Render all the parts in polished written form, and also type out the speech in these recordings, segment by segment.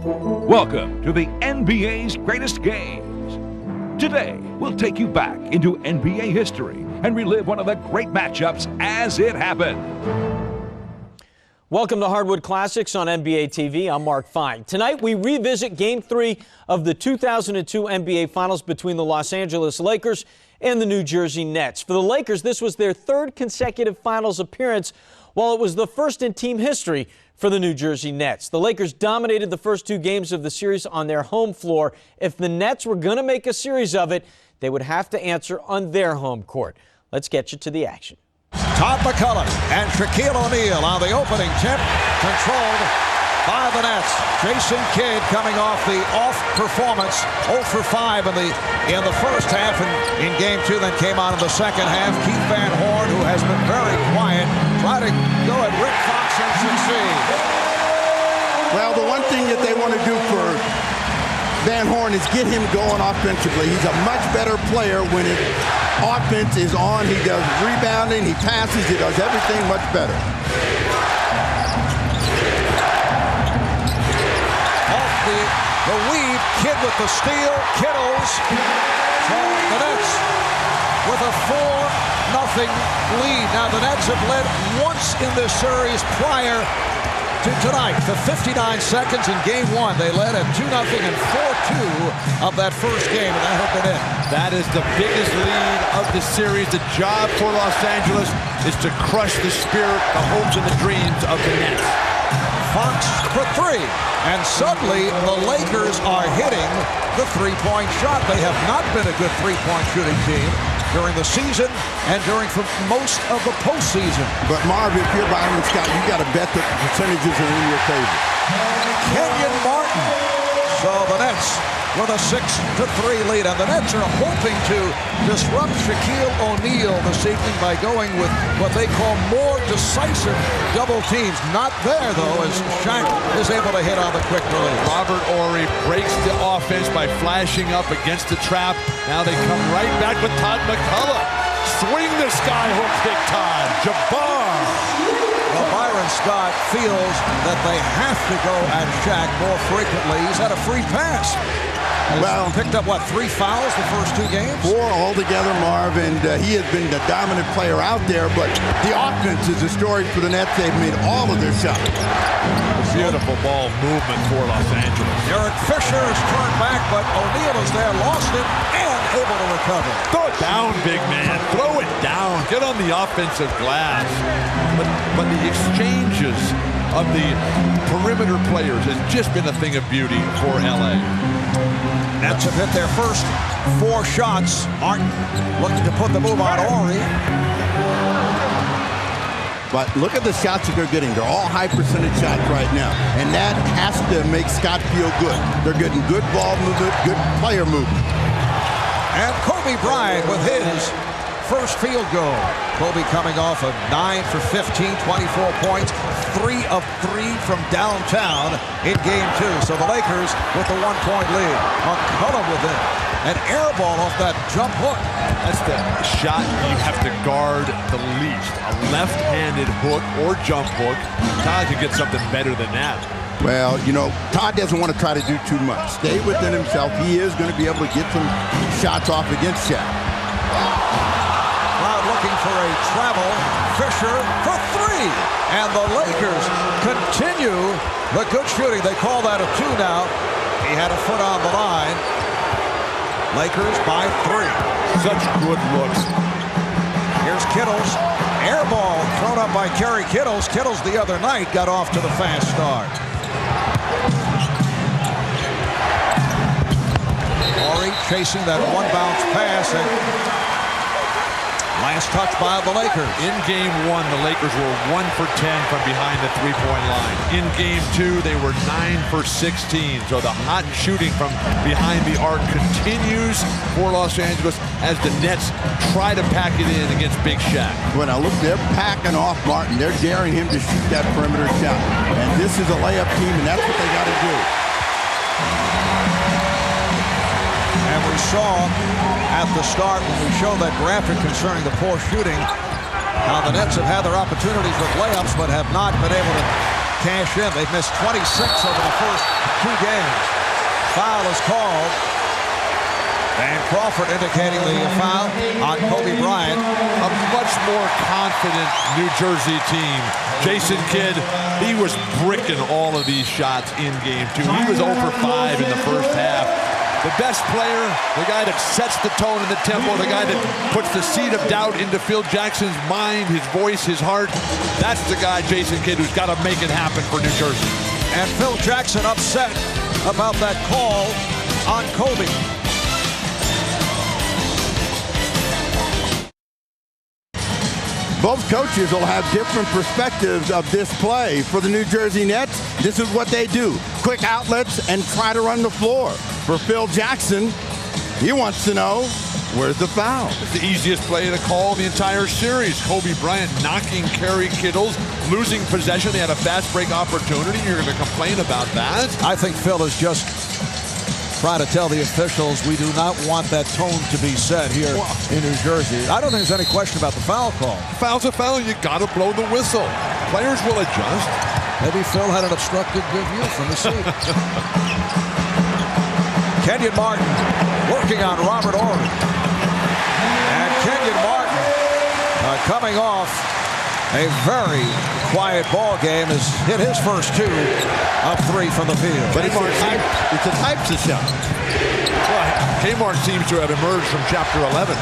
Welcome to the NBA's greatest games. Today, we'll take you back into NBA history and relive one of the great matchups as it happened. Welcome to Hardwood Classics on NBA TV. I'm Mark Fine. Tonight, we revisit Game 3 of the 2002 NBA Finals between the Los Angeles Lakers and the New Jersey Nets. For the Lakers, this was their third consecutive Finals appearance, while it was the first in team history for the New Jersey Nets. The Lakers dominated the first two games of the series on their home floor. If the Nets were going to make a series of it, they would have to answer on their home court. Let's get you to the action. Todd McCulloch and Shaquille O'Neal on the opening tip, controlled by the Nets. Jason Kidd coming off the off performance, 0 for 5 in the first half, and in Game 2 then came on in the second half. Keith Van Horn, who has been very quiet, tried to go at Rick Fox and succeed. Well, the one thing that they want to do for Van Horn is get him going offensively. He's a much better player when his offense is on. He does rebounding, he passes, he does everything much better. Off the weave, Kidd with the steal, Kittles. So the Nets with a 4-0 lead. Now the Nets have led once in this series prior to tonight. For 59 seconds in Game 1, they led at 2-0 and 4-2 of that first game, and that had been it. That is the biggest lead of the series. The job for Los Angeles is to crush the spirit, the hopes, and the dreams of the Nets. Fox for 3, and suddenly the Lakers are hitting the three-point shot. They have not been a good three-point shooting team during the season and during most of the postseason. But Marv, if you're Byron Scott, you got to bet that the percentages are in your favor. Kenyon Martin. So the Nets with a 6-3 lead, and the Nets are hoping to disrupt Shaquille O'Neal this evening by going with what they call more decisive double teams. Not there, though, as Shaq is able to hit on the quick release. Robert Horry breaks the offense by flashing up against the trap. Now they come right back with Todd McCulloch. Swing the skyhook kick, Todd. Jabbar. Well, Byron Scott feels that they have to go at Shaq more frequently. He's had a free pass. Well, picked up, 3 fouls the first 2 games? 4 altogether, Marv, and he has been the dominant player out there, but the offense is a story for the Nets. They've made all of their shots. Beautiful ball movement for Los Angeles. Eric Fisher is turned back, but O'Neal is there, lost it, and able to recover. Throw it down, big man. Throw it down. Get on the offensive glass. But the exchanges of the perimeter players has just been a thing of beauty for LA. Nets have hit their first 4 shots. Martin looking to put the move on Horry. But look at the shots that they're getting. They're all high percentage shots right now. And that has to make Scott feel good. They're getting good ball movement, good player movement. And Kobe Bryant with his first field goal. Kobe coming off of 9 for 15, 24 points, 3 of 3 from downtown in Game 2. So the Lakers with the 1-point lead. McCulloch with it. An air ball off that jump hook. That's the shot you have to guard the least. A left-handed hook or jump hook. Todd could get something better than that. Well, you know, Todd doesn't want to try to do too much. Stay within himself. He is going to be able to get some shots off against Shaq. Crowd looking for a travel. Fisher for 3. And the Lakers continue the good shooting. They call that a 2 now. He had a foot on the line. Lakers by 3. Such good looks. Here's Kittles. Air ball thrown up by Kerry. Kittles the other night got off to the fast start. Horry chasing that one bounce pass, and last touch by the Lakers. In Game 1, the Lakers were 1 for 10 from behind the three-point line. In Game 2, they were 9 for 16. So the hot shooting from behind the arc continues for Los Angeles as the Nets try to pack it in against Big Shaq. Well, now look, they're packing off Martin. They're daring him to shoot that perimeter shot. And this is a layup team, and that's what they got to do. And we saw at the start when we showed that graphic concerning the poor shooting, how the Nets have had their opportunities with layups but have not been able to cash in. They've missed 26 over the first 2 games. Foul is called. And Crawford indicating the foul on Kobe Bryant. A much more confident New Jersey team. Jason Kidd, he was bricking all of these shots in game 2. He was 0 for 5 in the first half. The best player, the guy that sets the tone and the tempo, the guy that puts the seed of doubt into Phil Jackson's mind, his voice, his heart. That's the guy, Jason Kidd, who's got to make it happen for New Jersey. And Phil Jackson upset about that call on Kobe. Both coaches will have different perspectives of this play. For the New Jersey Nets, this is what they do. Quick outlets and try to run the floor. For Phil Jackson, he wants to know, where's the foul? It's the easiest play to call the entire series. Kobe Bryant knocking Kerry, Kittles, losing possession. They had a fast break opportunity. You're going to complain about that? I think Phil is just trying to tell the officials we do not want that tone to be set here in New Jersey. I don't think there's any question about the foul call. Foul's a foul. You got to blow the whistle. Players will adjust. Maybe Phil had an obstructed view from the seat. Kenyon Martin working on Robert Horry. And Kenyon Martin coming off a very quiet ball game has hit his first 2 of 3 from the field. But it's a types of shot. Well, Kmart seems to have emerged from chapter 11.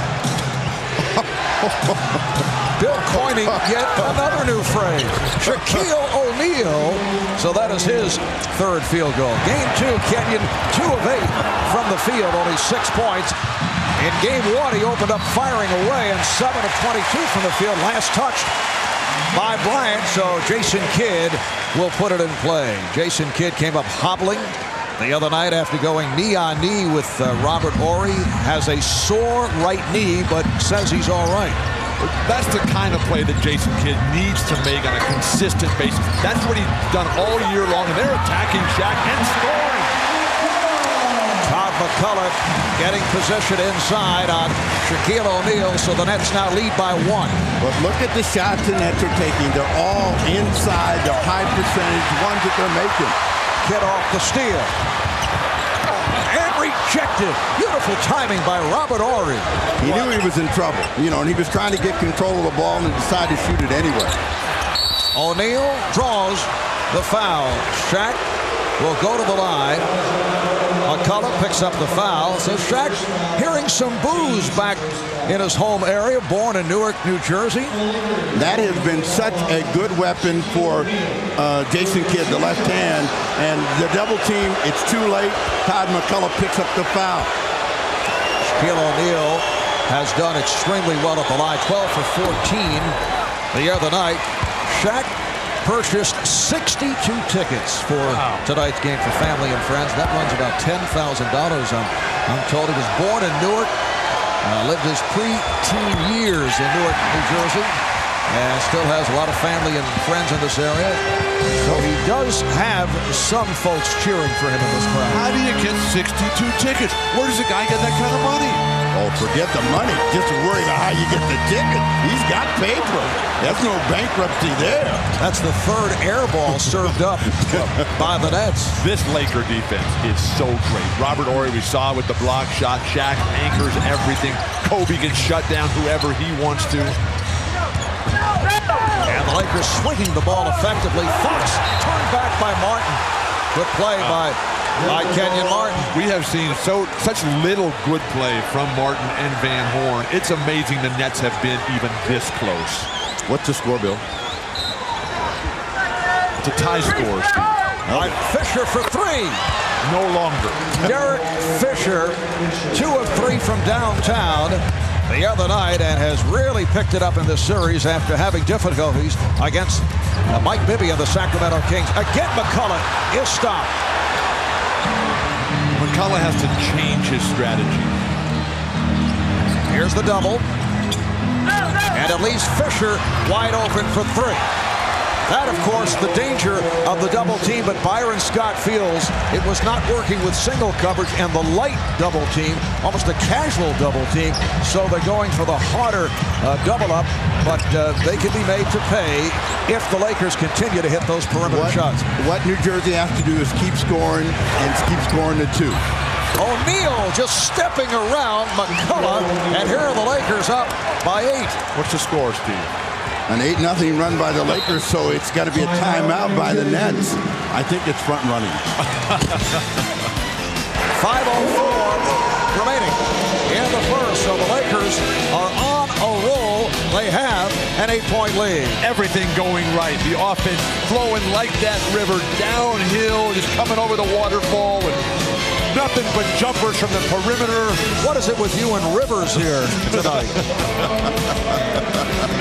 Bill coining yet another new phrase. Shaquille O'Neal. So that is his 3rd field goal. Game 2, Kenyon 2 of 8 from the field, only 6 points. In game 1, he opened up firing away and 7 of 22 from the field. Last touched by Bryant, so Jason Kidd will put it in play. Jason Kidd came up hobbling the other night after going knee on knee with Robert Horry. Has a sore right knee, but says he's all right. That's the kind of play that Jason Kidd needs to make on a consistent basis. That's what he's done all year long, and they're attacking Shaq and scoring. Todd McCulloch getting position inside on Shaquille O'Neal, so the Nets now lead by 1. But look at the shots the Nets are taking. They're all inside. They're high percentage ones that they're making. Kidd off the steal. And rejected. Beautiful timing by Robert Horry. He knew he was in trouble, and he was trying to get control of the ball and decided to shoot it anyway. O'Neal draws the foul. Shaq will go to the line. McCulloch picks up the foul. So Shaq hearing some boos back in his home area, born in Newark, New Jersey. That has been such a good weapon for Jason Kidd, the left hand. And the double team, it's too late. Todd McCulloch picks up the foul. Shaquille O'Neal has done extremely well at the line, 12 for 14 the other night. Shaq purchased 62 tickets for tonight's game for family and friends. That runs about $10,000, I'm told. He was born in Newark, lived his pre-teen years in Newark, New Jersey, and still has a lot of family and friends in this area. So he does have some folks cheering for him in this crowd. How do you get 62 tickets? Where does a guy get that kind of money? Oh, forget the money. Just worry about how you get the ticket. He's got paper. There's no bankruptcy there. That's the 3rd air ball served up by the Nets. This Laker defense is so great. Robert Horry, we saw with the block shot. Shaq anchors everything. Kobe can shut down whoever he wants to. And the Lakers swinging the ball effectively. Fox turned back by Martin. Good play by Kenyon Martin. We have seen such little good play from Martin and Van Horn. It's amazing the Nets have been even this close. What's the score, Bill? It's a tie score, Steve. All right, Fisher for 3. No longer. Derek Fisher, 2 of 3 from downtown the other night, and has really picked it up in this series after having difficulties against Mike Bibby and the Sacramento Kings. Again, McCulloch is stopped. McCulloch has to change his strategy. Here's the double. And it leaves Fisher wide open for 3. That, of course, the danger of the double team, but Byron Scott feels it was not working with single coverage and the light double team, almost a casual double team, so they're going for the harder double up, but they can be made to pay if the Lakers continue to hit those perimeter shots. What New Jersey has to do is keep scoring and keep scoring the 2. O'Neal just stepping around McCulloch, and here are the Lakers up by 8. What's the score, Steve? An 8-0 run by the Lakers, so it's got to be a timeout by the Nets. I think it's front running. 5:04 remaining in the first, so the Lakers are on a roll. They have an 8-point lead. Everything going right. The offense flowing like that river downhill, just coming over the waterfall with nothing but jumpers from the perimeter. What is it with you and Rivers here tonight?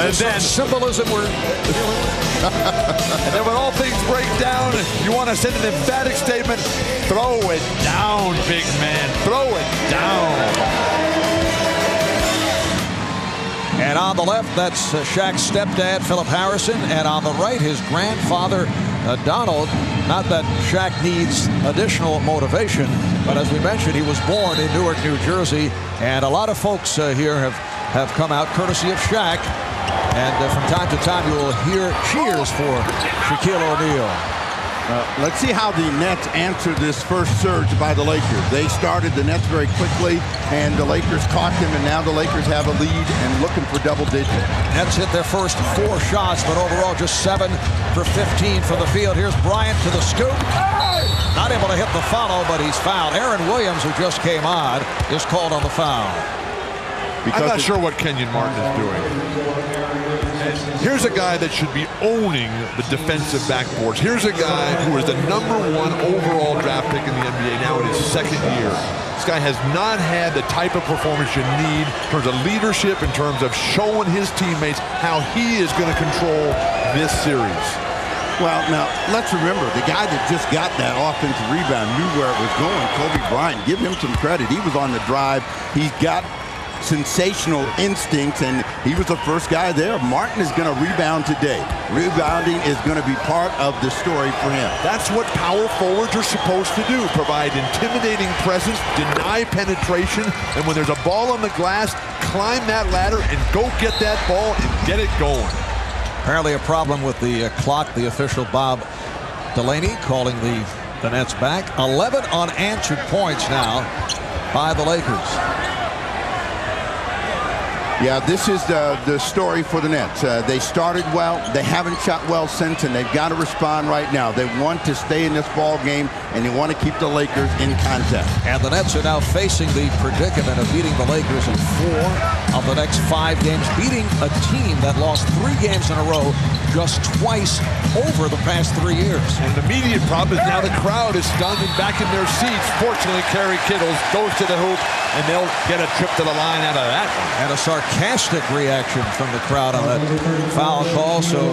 And then symbolism we're and then when all things break down, you want to send an emphatic statement. Throw it down, big man. Throw it down. And on the left, that's Shaq's stepdad, Philip Harrison. And on the right, his grandfather, Donald. Not that Shaq needs additional motivation, but as we mentioned, he was born in Newark, New Jersey. And a lot of folks here have come out courtesy of Shaq. And from time to time, you will hear cheers for Shaquille O'Neal. Let's see how the Nets answer this first surge by the Lakers. They started the Nets very quickly, and the Lakers caught them, and now the Lakers have a lead and looking for double digits. Nets hit their first 4 shots, but overall just 7 for 15 from the field. Here's Bryant to the scoop. Not able to hit the follow, but he's fouled. Aaron Williams, who just came on, is called on the foul. I'm not sure what Kenyon Martin is doing. Here's a guy that should be owning the defensive backboards. Here's a guy who is the #1 overall draft pick in the NBA now in his 2nd year. This guy has not had the type of performance you need in terms of leadership, in terms of showing his teammates how he is going to control this series. Well, now, let's remember, the guy that just got that offensive rebound knew where it was going, Kobe Bryant. Give him some credit. He was on the drive. He's got sensational instincts, and he was the first guy there. Martin is going to rebound today. Rebounding is going to be part of the story for him. That's what power forwards are supposed to do. Provide intimidating presence, deny penetration, and when there's a ball on the glass, climb that ladder and go get that ball and get it going. Apparently a problem with the clock. The official Bob Delaney calling the Nets back. 11 unanswered points now by the Lakers. Yeah, this is the story for the Nets. They started well. They haven't shot well since, and they've got to respond right now. They want to stay in this ball game, and they want to keep the Lakers in contact. And the Nets are now facing the predicament of beating the Lakers in 4 of the next 5 games, beating a team that lost 3 games in a row just twice over the past 3 years. And the immediate problem is now the crowd is stunned and back in their seats. Fortunately, Kerry Kittles goes to the hoop, and they'll get a trip to the line out of that one. And a sarcastic reaction from the crowd on that foul call. So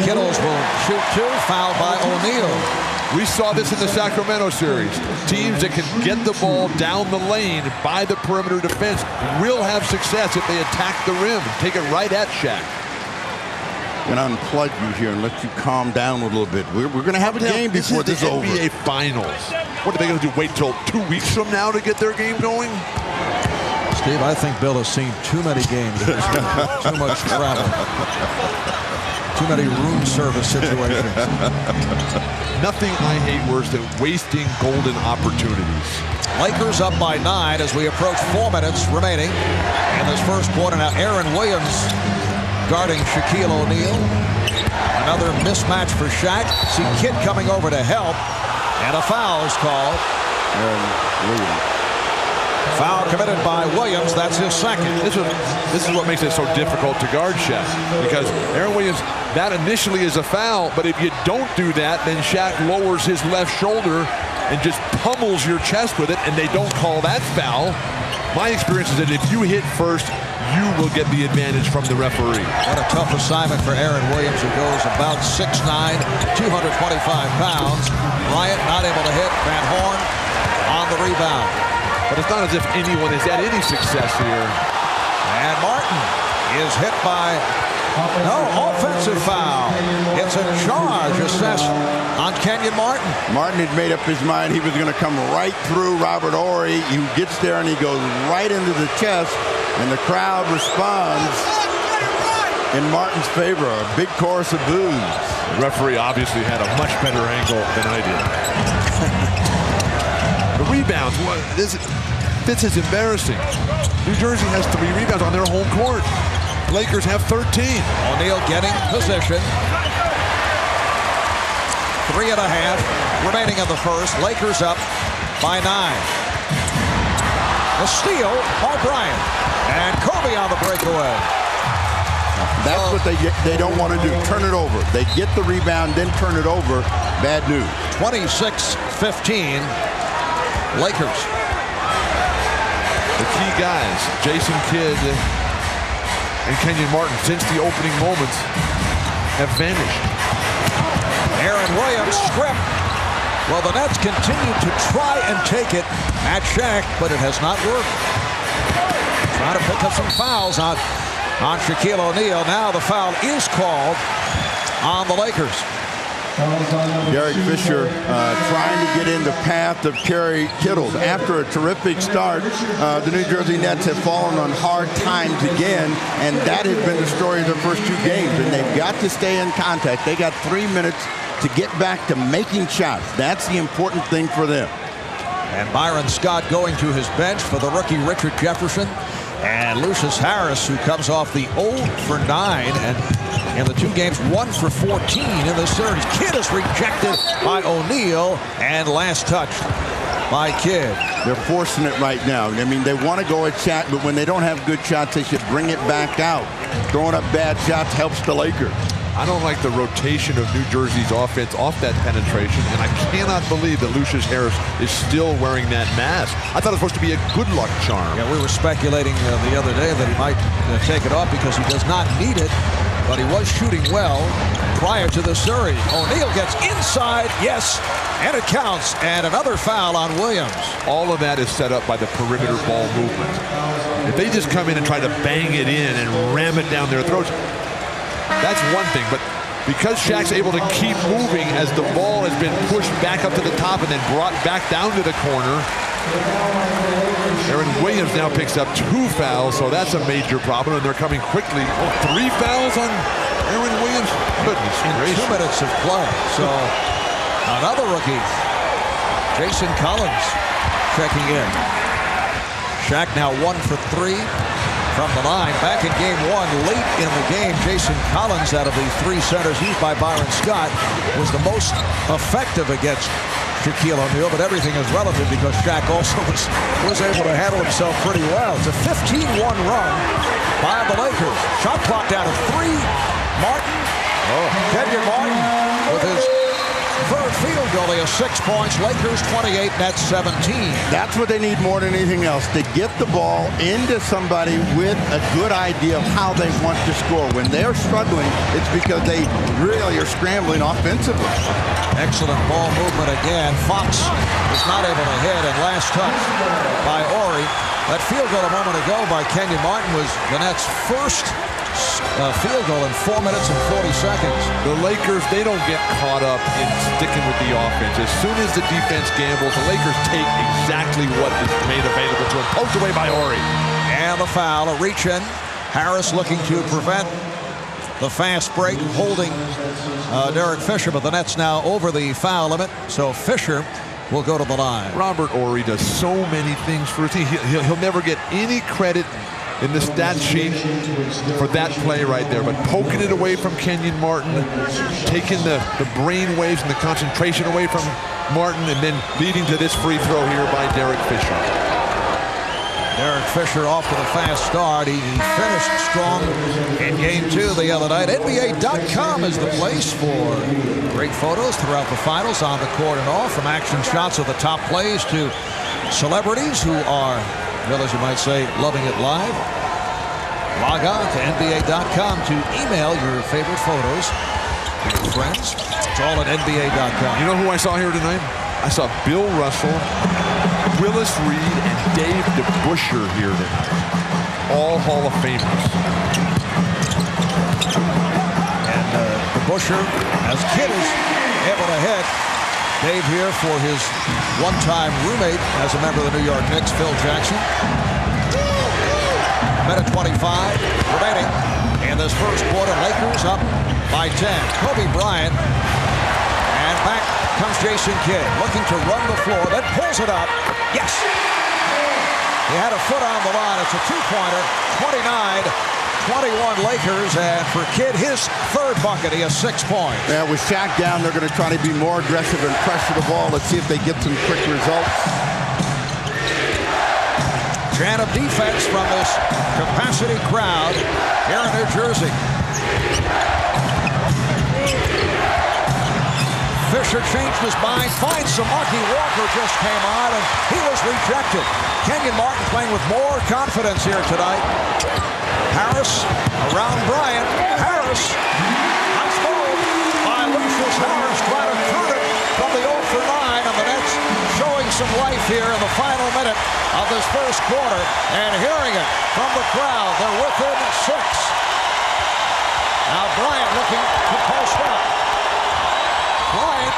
Kittles will shoot 2, fouled by O'Neal. We saw this in the Sacramento series. Teams that can get the ball down the lane by the perimeter defense will have success if they attack the rim and take it right at Shaq. I'm going to unplug you here and let you calm down a little bit. We're going to have a game before this is over. NBA Finals. What are they going to do? Wait till 2 weeks from now to get their game going? Steve, I think Bill has seen too many games. Too much travel. Too many room service situations. Nothing I hate worse than wasting golden opportunities. Lakers up by 9 as we approach 4 minutes remaining in this first quarter. Now Aaron Williams guarding Shaquille O'Neal. Another mismatch for Shaq. See Kidd coming over to help. And a foul is called. Aaron Williams. Foul committed by Williams. That's his 2nd. This is what makes it so difficult to guard Shaq. Because Aaron Williams, that initially is a foul, but if you don't do that, then Shaq lowers his left shoulder and just pummels your chest with it, and they don't call that foul. My experience is that if you hit first, you will get the advantage from the referee. What a tough assignment for Aaron Williams, who goes about 6'9", 225 pounds. Bryant not able to hit. Van Horn on the rebound. But it's not as if anyone has had any success here. And Martin is hit by No, offensive foul. It's a charge assessed on Kenyon Martin. Martin had made up his mind he was going to come right through Robert Horry. He gets there and he goes right into the chest, and the crowd responds in Martin's favor. A big chorus of boos. The referee obviously had a much better angle than I did. The rebounds, this is embarrassing. New Jersey has 3 rebounds on their home court. Lakers have 13. O'Neal getting position. 3.5 remaining in the first. Lakers up by 9. The steal by Bryant. And Kobe on the breakaway. That's what they don't want to do. Turn it over. They get the rebound, then turn it over. Bad news. 26-15. Lakers. The key guys, Jason Kidd and Kenyon Martin, since the opening moments, have vanished. Aaron Williams stripped. Well, the Nets continue to try and take it at Shaq, but it has not worked. Trying to pick up some fouls on Shaquille O'Neal. Now the foul is called on the Lakers. Derek Fisher trying to get in the path of Kerry Kittles. After a terrific start, the New Jersey Nets have fallen on hard times again, and that has been the story of the first 2 games. And they've got to stay in contact. They got 3 minutes to get back to making shots. That's the important thing for them. And Byron Scott going to his bench for the rookie Richard Jefferson. And Lucious Harris, who comes off the 0 for 9, and in the 2 games, 1 for 14 in the series. Kidd is rejected by O'Neal, and last touch by Kidd. They're forcing it right now. I mean, they want to go at shot, but when they don't have good shots, they should bring it back out. Throwing up bad shots helps the Lakers. I don't like the rotation of New Jersey's offense off that penetration, and I cannot believe that Lucious Harris is still wearing that mask. I thought it was supposed to be a good luck charm. Yeah, we were speculating the other day that he might take it off because he does not need it, but he was shooting well prior to the series. O'Neal gets inside, yes, and it counts, and another foul on Williams. All of that is set up by the perimeter ball movement. If they just come in and try to bang it in and ram it down their throats, that's one thing, but because Shaq's able to keep moving as the ball has been pushed back up to the top and then brought back down to the corner, Aaron Williams now picks up 2 fouls, so that's a major problem, and they're coming quickly. 3 fouls on Aaron Williams? Goodness gracious. 2 minutes of play, so another rookie, Jason Collins, checking in. Shaq now 1 for 3. From the line, back in game 1, late in the game, Jason Collins, out of the 3 centers used by Byron Scott, was the most effective against Shaquille O'Neal, but everything is relative because Shaq also was able to handle himself pretty well. It's a 15-1 run by the Lakers. Shot clock down to 3. Martin, Kenyon Martin with his third field goal. He has 6 points. Lakers 28, Nets 17. That's what they need more than anything else, to get the ball into somebody with a good idea of how they want to score. When they're struggling, it's because they really are scrambling offensively. Excellent ball movement again. Fox is not able to hit, and last touch by Horry. That field goal a moment ago by Kenyon Martin was the Nets' first field goal in 4 minutes and 40 seconds. The Lakers, they don't get caught up in sticking with the offense. As soon as the defense gambles, the Lakers take exactly what is made available to them. Poked away by Horry. And the foul, a reach in. Harris looking to prevent the fast break, holding Derek Fisher, but the Nets now over the foul limit, so Fisher will go to the line. Robert Horry does so many things for his team. He'll never get any credit in the stat sheet for that play right there, but poking it away from Kenyon Martin, taking the brain waves and the concentration away from Martin, and then leading to this free throw here by Derek Fisher. Derek Fisher off to the fast start. He finished strong in game 2 the other night. NBA.com is the place for great photos throughout the finals, on the court and off, from action shots of the top plays to celebrities who are, well, as you might say, loving it live. Log on to NBA.com to email your favorite photos to your friends. It's all at NBA.com. You know who I saw here tonight? I saw Bill Russell, Willis Reed, and Dave DeBusschere here tonight. All Hall of Famers. pusher as Kittles able to hit. Dave here for his one-time roommate as a member of the New York Knicks, Phil Jackson. Minute 25 remaining in this first quarter. Lakers up by 10. Kobe Bryant. And back comes Jason Kidd, looking to run the floor, then pulls it up. Yes! He had a foot on the line. It's a two-pointer. 29-21 Lakers, and for Kidd, his third bucket. He has 6 points. Yeah, with Shaq down, they're going to try to be more aggressive and pressure the ball. Let's see if they get some quick results. Chant of defense from this capacity crowd here in New Jersey. Fisher changed his mind, finds Samaki. Walker just came on, and he was rejected. Kenyon Martin playing with more confidence here tonight. Harris around Bryant. Harris, nice move by Lucious. Harris trying to turn it from the 0 for 9, and the Nets showing some life here in the final minute of this first quarter, and hearing it from the crowd. They're within 6. Now Bryant looking to post up. Bryant,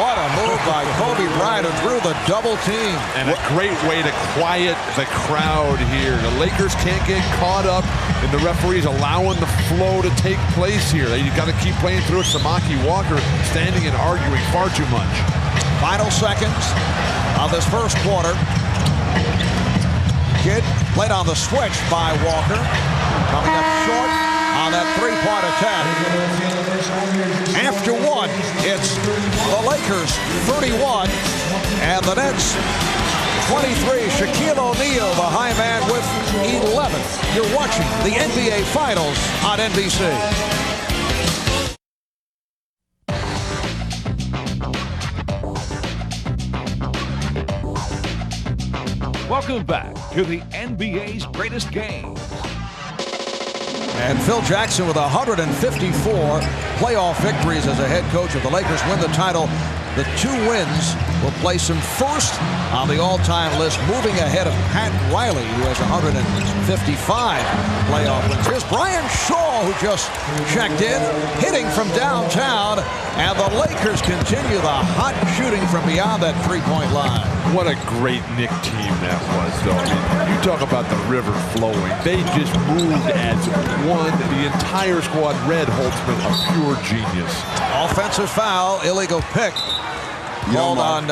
what a move by Kobe Bryant, who drew the double team. And a great way to quiet the crowd here. The Lakers can't get caught up in the referees allowing the flow to take place here. You got to keep playing through it. Samaki, Walker standing and arguing far too much. Final seconds of this first quarter. Kidd played on the switch by Walker. Coming up short on that three-point attack. After one, it's the Lakers 31 and the Nets 23. Shaquille O'Neal, the high man, with 11. You're watching the NBA Finals on NBC. Welcome back to the NBA's greatest games. And Phil Jackson with 154 playoff victories as a head coach of the Lakers win the title. The 2 wins will place him first on the all-time list, moving ahead of Pat Riley, who has 155 playoff wins. Here's Brian Shaw, who just checked in, hitting from downtown, and the Lakers continue the hot shooting from beyond that three-point line. What a great Knick team that was, though. I mean, you talk about the river flowing. They just moved as one. The entire squad. Red Holtzman, a pure genius. Offensive foul, illegal pick. Called on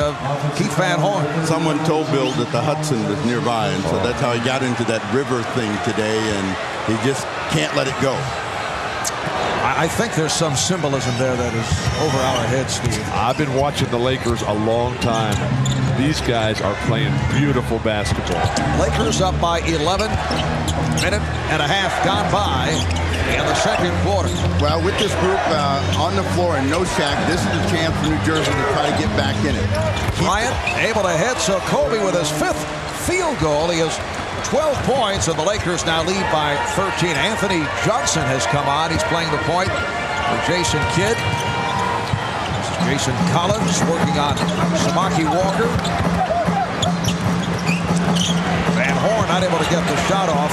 Keith Van Horn. Someone told Bill that the Hudson was nearby, and so that's how he got into that river thing today, and he just can't let it go. I think there's some symbolism there that is over our heads, Steve. I've been watching the Lakers a long time. These guys are playing beautiful basketball. Lakers up by 11. Minute and a half gone by in the second quarter. Well, with this group on the floor and no Shaq, this is a chance for New Jersey to try to get back in it. Bryant able to hit, so Kobe with his 5th field goal. He has 12 points, and the Lakers now lead by 13. Anthony Johnson has come on. He's playing the point for Jason Kidd. This is Jason Collins working on Samaki Walker. Van Horn not able to get the shot off.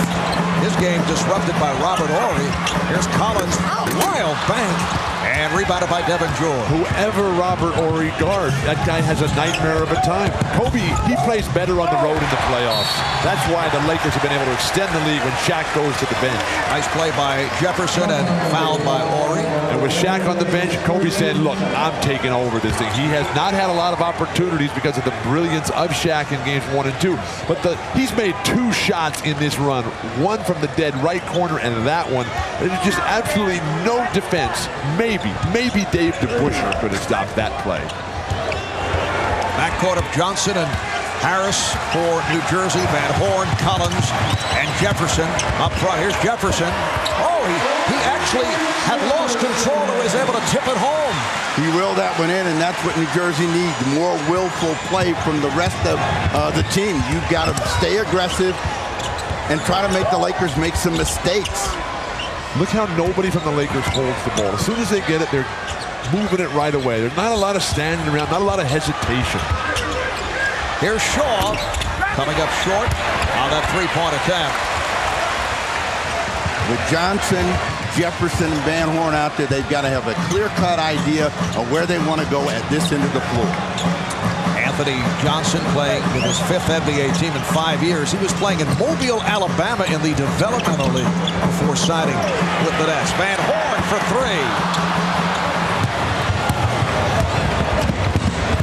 His game disrupted by Robert Horry. Here's Collins, wild bank, and rebounded by Devin George. Whoever Robert Horry guards, that guy has a nightmare of a time. Kobe, he plays better on the road in the playoffs. That's why the Lakers have been able to extend the lead when Shaq goes to the bench. Nice play by Jefferson and fouled by Horry. And with Shaq on the bench, Kobe said, look, I'm taking over this thing. He has not had a lot of opportunities because of the brilliance of Shaq in games 1 and 2. But he's made 2 shots in this run. One from the dead right corner, and that one. There's just absolutely no defense. Maybe Dave DeBusschere could have stopped that play. Backcourt of Johnson and Harris for New Jersey. Van Horn, Collins, and Jefferson up front. Here's Jefferson. Oh, he actually had lost control and was able to tip it home. He willed that one in, and that's what New Jersey needs, more willful play from the rest of the team. You've got to stay aggressive and try to make the Lakers make some mistakes. Look how nobody from the Lakers holds the ball. As soon as they get it, they're moving it right away. There's not a lot of standing around, not a lot of hesitation. Here's Shaw coming up short on that three-point attempt. With Johnson, Jefferson and Van Horn out there, they've got to have a clear-cut idea of where they want to go at this end of the floor. Anthony Johnson playing with his 5th NBA team in 5 years. He was playing in Mobile, Alabama in the developmental league before signing with the Nets. Van Horn for 3.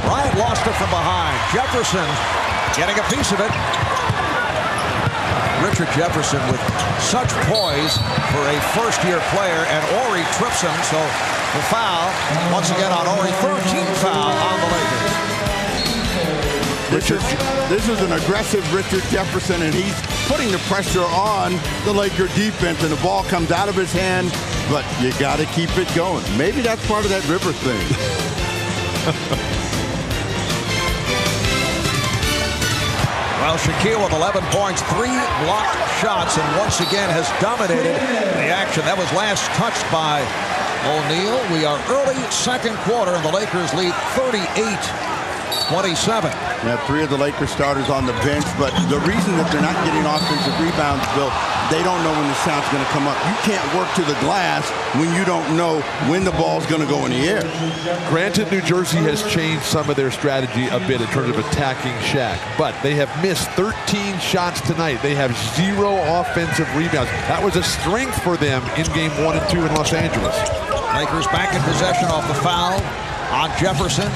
Bryant lost it from behind. Jefferson getting a piece of it. Richard Jefferson with such poise for a first-year player, and Horry trips him, so the foul once again on Horry. 13th foul on the Lakers. This is an aggressive Richard Jefferson, and he's putting the pressure on the Laker defense, and the ball comes out of his hand, but you got to keep it going. Maybe that's part of that River thing. Well, Shaquille with 11 points, 3 blocked shots, and once again has dominated the action. That was last touched by O'Neal. We are early second quarter, and the Lakers lead 38-27. Now, 3 of the Lakers starters on the bench, but the reason that they're not getting offensive rebounds, Bill, they don't know when the shot's going to come up. You can't work to the glass when you don't know when the ball's going to go in the air. Granted, New Jersey has changed some of their strategy a bit in terms of attacking Shaq, but they have missed 13 shots tonight. They have 0 offensive rebounds. That was a strength for them in game 1 and 2 in Los Angeles. Lakers back in possession off the foul on Jefferson.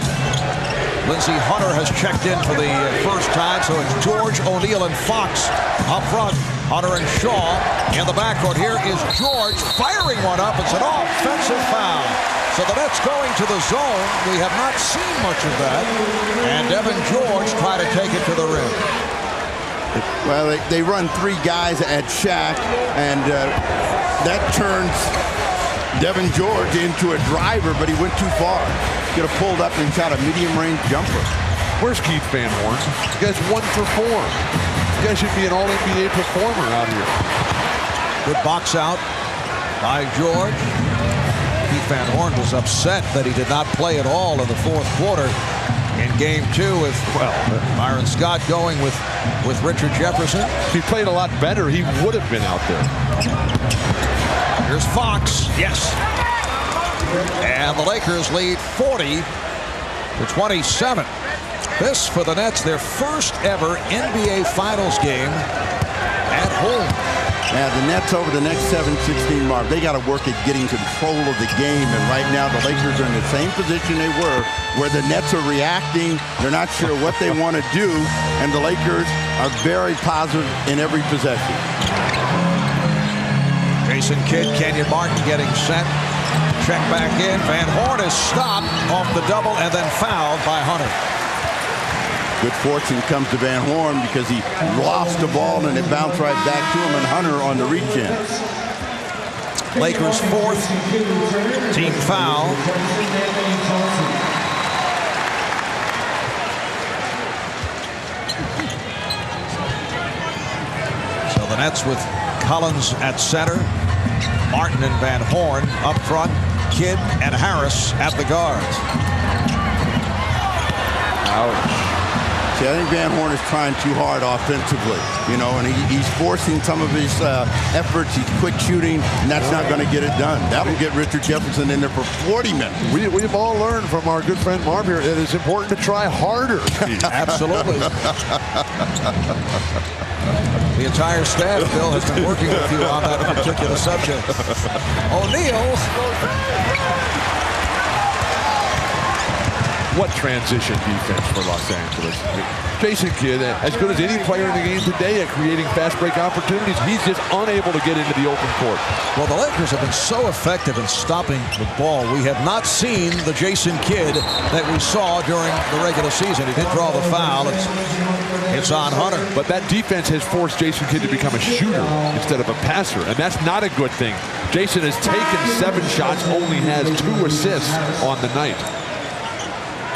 Lindsey Hunter has checked in for the first time, so it's George, O'Neal, and Fox up front. Hunter and Shaw in the backcourt. Here is George firing one up. It's an offensive foul. So the Nets going to the zone. We have not seen much of that. And Devin George try to take it to the rim. Well, they run 3 guys at Shaq, and that turns Devin George into a driver, but he went too far. Could have pulled up and shot a medium-range jumper. Where's Keith Van Horn? You guys 1 for 4. You guys should be an all-NBA performer out here. Good box out by George. Keith Van Horn was upset that he did not play at all in the 4th quarter in game 2 with, well, Byron Scott going with Richard Jefferson. If he played a lot better, he would have been out there. Here's Fox. Yes. And the Lakers lead 40-27. This for the Nets, their first ever NBA Finals game at home. Yeah, the Nets over the next 7-16 mark, they got to work at getting control of the game. And right now, the Lakers are in the same position they were, where the Nets are reacting. They're not sure what they want to do, and the Lakers are very positive in every possession. Jason Kidd, Kenyon Martin getting set. Check back in. Van Horn is stopped off the double and then fouled by Hunter. Good fortune comes to Van Horn because he lost the ball and it bounced right back to him, and Hunter on the reach-in. Lakers' 4th team foul. So the Nets with Collins at center, Martin and Van Horn up front, Kidd and Harris at the guards. Ouch. See, I think Van Horn is trying too hard offensively, you know, and he's forcing some of his efforts. He's quick shooting, and that's not going to get it done. That'll get Richard Jefferson in there for 40 minutes. We've all learned from our good friend Marv here that it's important to try harder. Absolutely. The entire staff, Bill, has been working with you on that particular subject. O'Neal. What transition defense for Los Angeles. Jason Kidd, as good as any player in the game today at creating fast break opportunities, he's just unable to get into the open court. Well, the Lakers have been so effective in stopping the ball. We have not seen the Jason Kidd that we saw during the regular season. He did draw the foul. It's on Hunter. But that defense has forced Jason Kidd to become a shooter instead of a passer, and that's not a good thing. Jason has taken 7 shots, only has 2 assists on the night.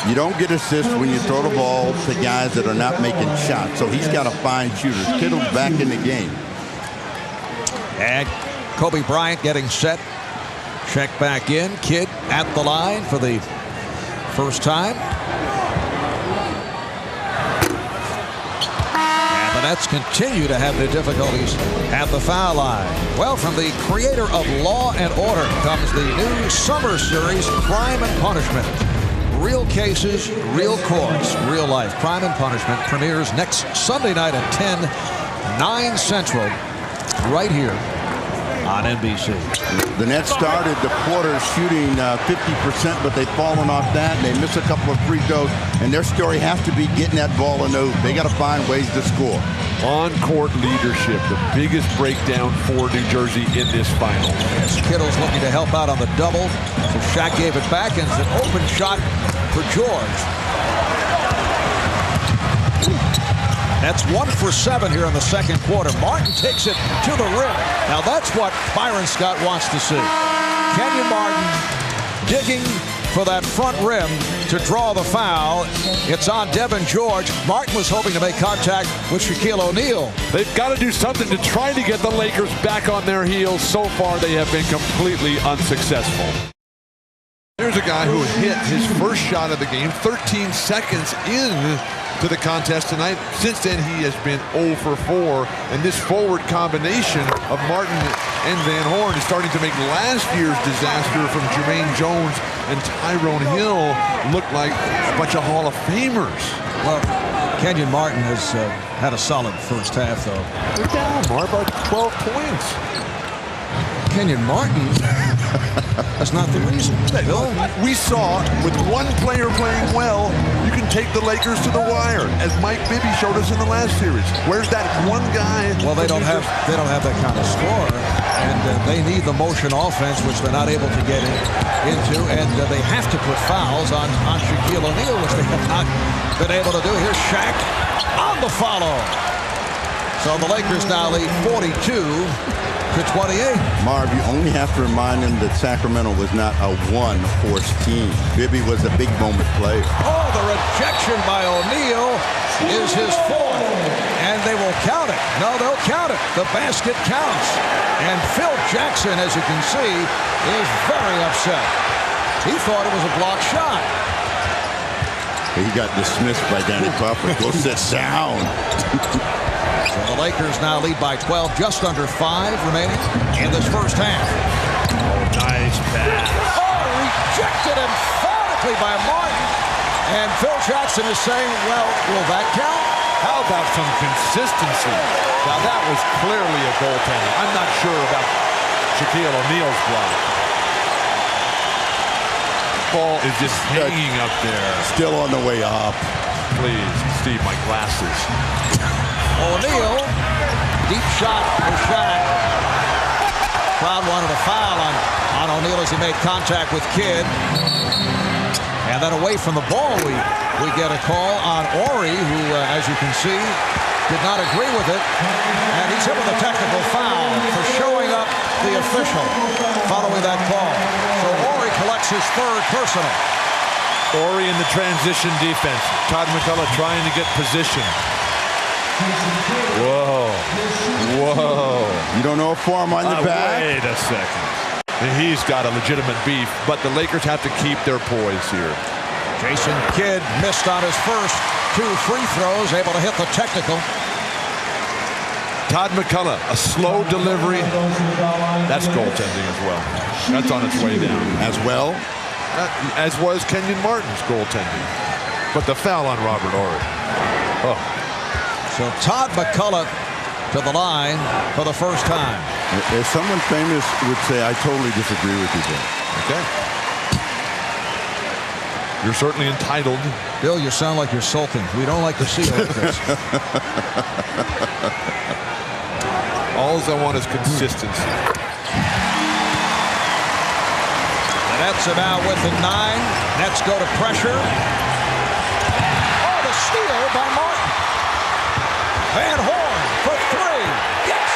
You don't get assists when you throw the ball to guys that are not making shots. So he's got to find shooters. Kittles back in the game. And Kobe Bryant getting set. Check back in. Kidd at the line for the first time. And the Nets continue to have their difficulties at the foul line. Well, from the creator of Law and Order comes the new summer series, Crime and Punishment. Real cases, real courts, real life. Crime and Punishment premieres next Sunday night at 10, 9 Central, right here on NBC. The Nets started the quarter shooting 50%, but they've fallen off that. They miss a couple of free throws, and their story has to be getting that ball in those. They got to find ways to score. On-court leadership, the biggest breakdown for New Jersey in this final. Yes, Kittles looking to help out on the double. So Shaq gave it back, and it's an open shot for George. That's 1 for 7 here in the second quarter. Martin takes it to the rim. Now that's what Byron Scott wants to see. Kenyon Martin digging for that front rim to draw the foul. It's on Devin George. Martin was hoping to make contact with Shaquille O'Neal. They've got to do something to try to get the Lakers back on their heels. So far, they have been completely unsuccessful. Here's a guy who hit his first shot of the game 13 seconds in to the contest tonight. Since then, he has been 0 for 4, and this forward combination of Martin and Van Horn is starting to make last year's disaster from Jermaine Jones and Tyrone Hill look like a bunch of Hall of Famers. Well, Kenyon Martin has had a solid first half, though. They're down, Mark, by 12 points. Kenyon Martin, that's not the reason. Bill, we saw with one player playing well, you can take the Lakers to the wire, as Mike Bibby showed us in the last series. Where's that one guy? Well, they don't have that kind of scorer, and they need the motion offense, which they're not able to get into, and they have to put fouls on Shaquille O'Neal, which they have not been able to do. Here's Shaq on the follow. So the Lakers now lead 42-28. Marv, you only have to remind him that Sacramento was not a one-horse team. Bibby was a big moment player. Oh, the rejection by O'Neal is his fourth, and they will count it. No, they'll count it. The basket counts. And Phil Jackson, as you can see, is very upset. He thought it was a blocked shot. He got dismissed by Danny Crawford. Go sit down. So the Lakers now lead by 12, just under 5 remaining in this first half. Oh, nice pass. Oh, rejected emphatically by Martin. And Phil Jackson is saying, well, will that count? How about some consistency? Now, that was clearly a goaltender. I'm not sure about Shaquille O'Neal's block. Ball is just hanging up there. Still on the way up. Please, Steve, my glasses. O'Neal, deep shot for Shaq. Crowd wanted a foul on O'Neal as he made contact with Kidd. And then away from the ball, we get a call on Horry, who, as you can see, did not agree with it. And he's hit with a technical foul for showing up the official following that call. So Horry collects his third personal. Horry in the transition defense. Todd McCulloch trying to get position. Whoa. Whoa. You don't know a form on your back? Wait a second. He's got a legitimate beef, but the Lakers have to keep their poise here. Jason Kidd missed on his first 2 free throws, able to hit the technical. Todd McCulloch, a slow delivery. That's goaltending as well. That's on its way down. As well? As was Kenyon Martin's goaltending. But the foul on Robert Horry. Oh. So Todd McCulloch to the line for the first time. As someone famous would say, I totally disagree with you, Bill. Okay. You're certainly entitled. Bill, you sound like you're sulking. We don't like to see it like this. All I want is consistency. The Nets are now within 9. Nets go to pressure. Oh, the steal by Martin. Van Horn for 3. Yes!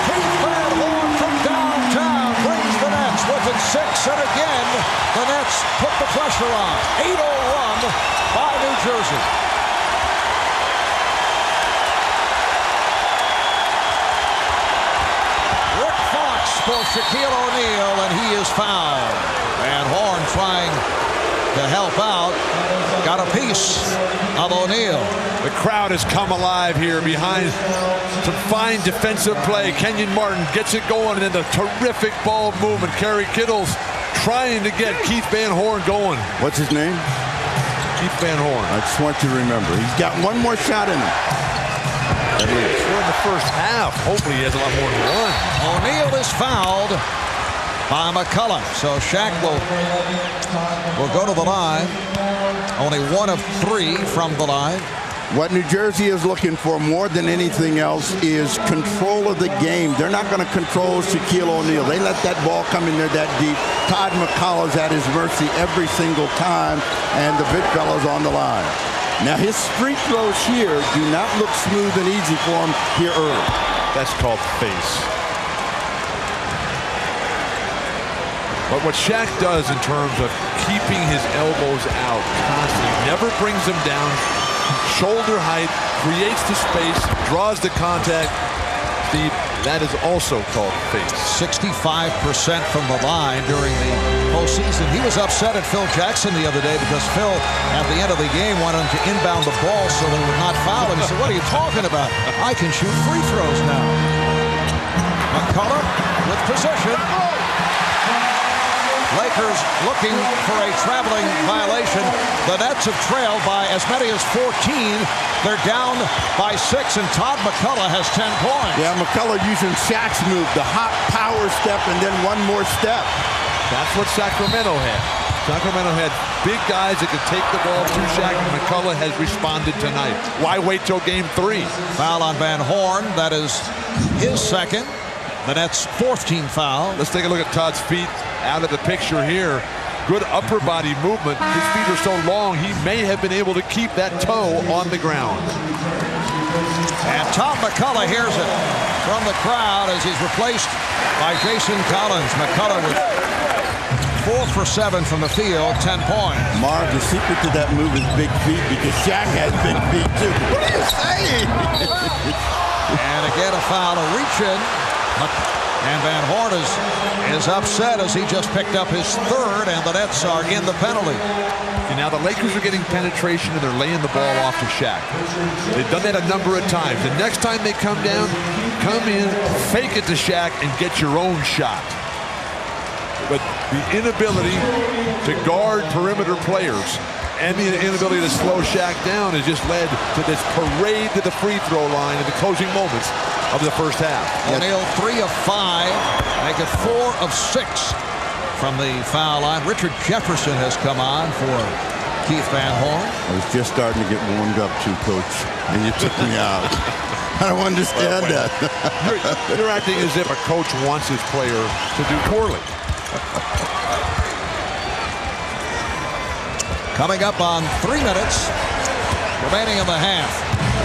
Keith Van Horn from downtown brings the Nets within 6, and again, the Nets put the pressure on. 8-0 run by New Jersey. Rick Fox for Shaquille O'Neal, and he is fouled. Van Horn trying to help out. got a piece of O'Neal. The crowd has come alive here behind some fine defensive play. Kenyon Martin gets it going, and then the terrific ball movement. Kerry Kittles trying to get Keith Van Horn going. What's his name? Keith Van Horn. I just want you to remember, he's got one more shot in him. We're in the first half. Hopefully he has a lot more than one. O'Neal is fouled by McCulloch. So Shaq will go to the line. Only 1 of 3 from the line. What New Jersey is looking for more than anything else is control of the game. They're not going to control Shaquille O'Neal. They let that ball come in there that deep. Todd McCullough's at his mercy every single time, and the big fella's on the line. Now his free throws here do not look smooth and easy for him here early. That's called face. But what Shaq does in terms of keeping his elbows out constantly, never brings them down, shoulder height, creates the space, draws the contact. Steve, that is also called face. 65% from the line during the postseason. He was upset at Phil Jackson the other day because Phil, at the end of the game, wanted him to inbound the ball so they would not foul him. He said, "What are you talking about? I can shoot free throws now." McCulloch with possession. Lakers looking for a traveling violation. The Nets have trailed by as many as 14. They're down by 6, and Todd McCulloch has 10 points. Yeah, McCulloch using Shaq's move, the hot power step and then one more step. That's what Sacramento had. Sacramento had big guys that could take the ball to Shaq, and McCulloch has responded tonight. Why wait till game 3? Foul on Van Horn. That is his second. The Nets' 4th team foul. Let's take a look at Todd's feet out of the picture here. Good upper body movement. His feet are so long, he may have been able to keep that toe on the ground. And Tom McCulloch hears it from the crowd as he's replaced by Jason Collins. McCulloch with 4 for 7 from the field, 10 points. Marv, the secret to that move is big feet because Shaq has big feet too. What are you saying? And again, a foul, a reach in. And Van Horn is upset as he just picked up his 3rd, and the Nets are in the penalty. And now the Lakers are getting penetration, and they're laying the ball off to Shaq. They've done that a number of times. The next time they come down, come in, fake it to Shaq, and get your own shot. But the inability to guard perimeter players and the inability to slow Shaq down has just led to this parade to the free throw line in the closing moments of the first half. O'Neal 3 of 5, make it 4 of 6 from the foul line. Richard Jefferson has come on for Keith Van Horn. I was just starting to get warmed up too, Coach, and you took me out. I don't understand that. You're acting as if a coach wants his player to do poorly. Coming up on 3 minutes remaining in the half.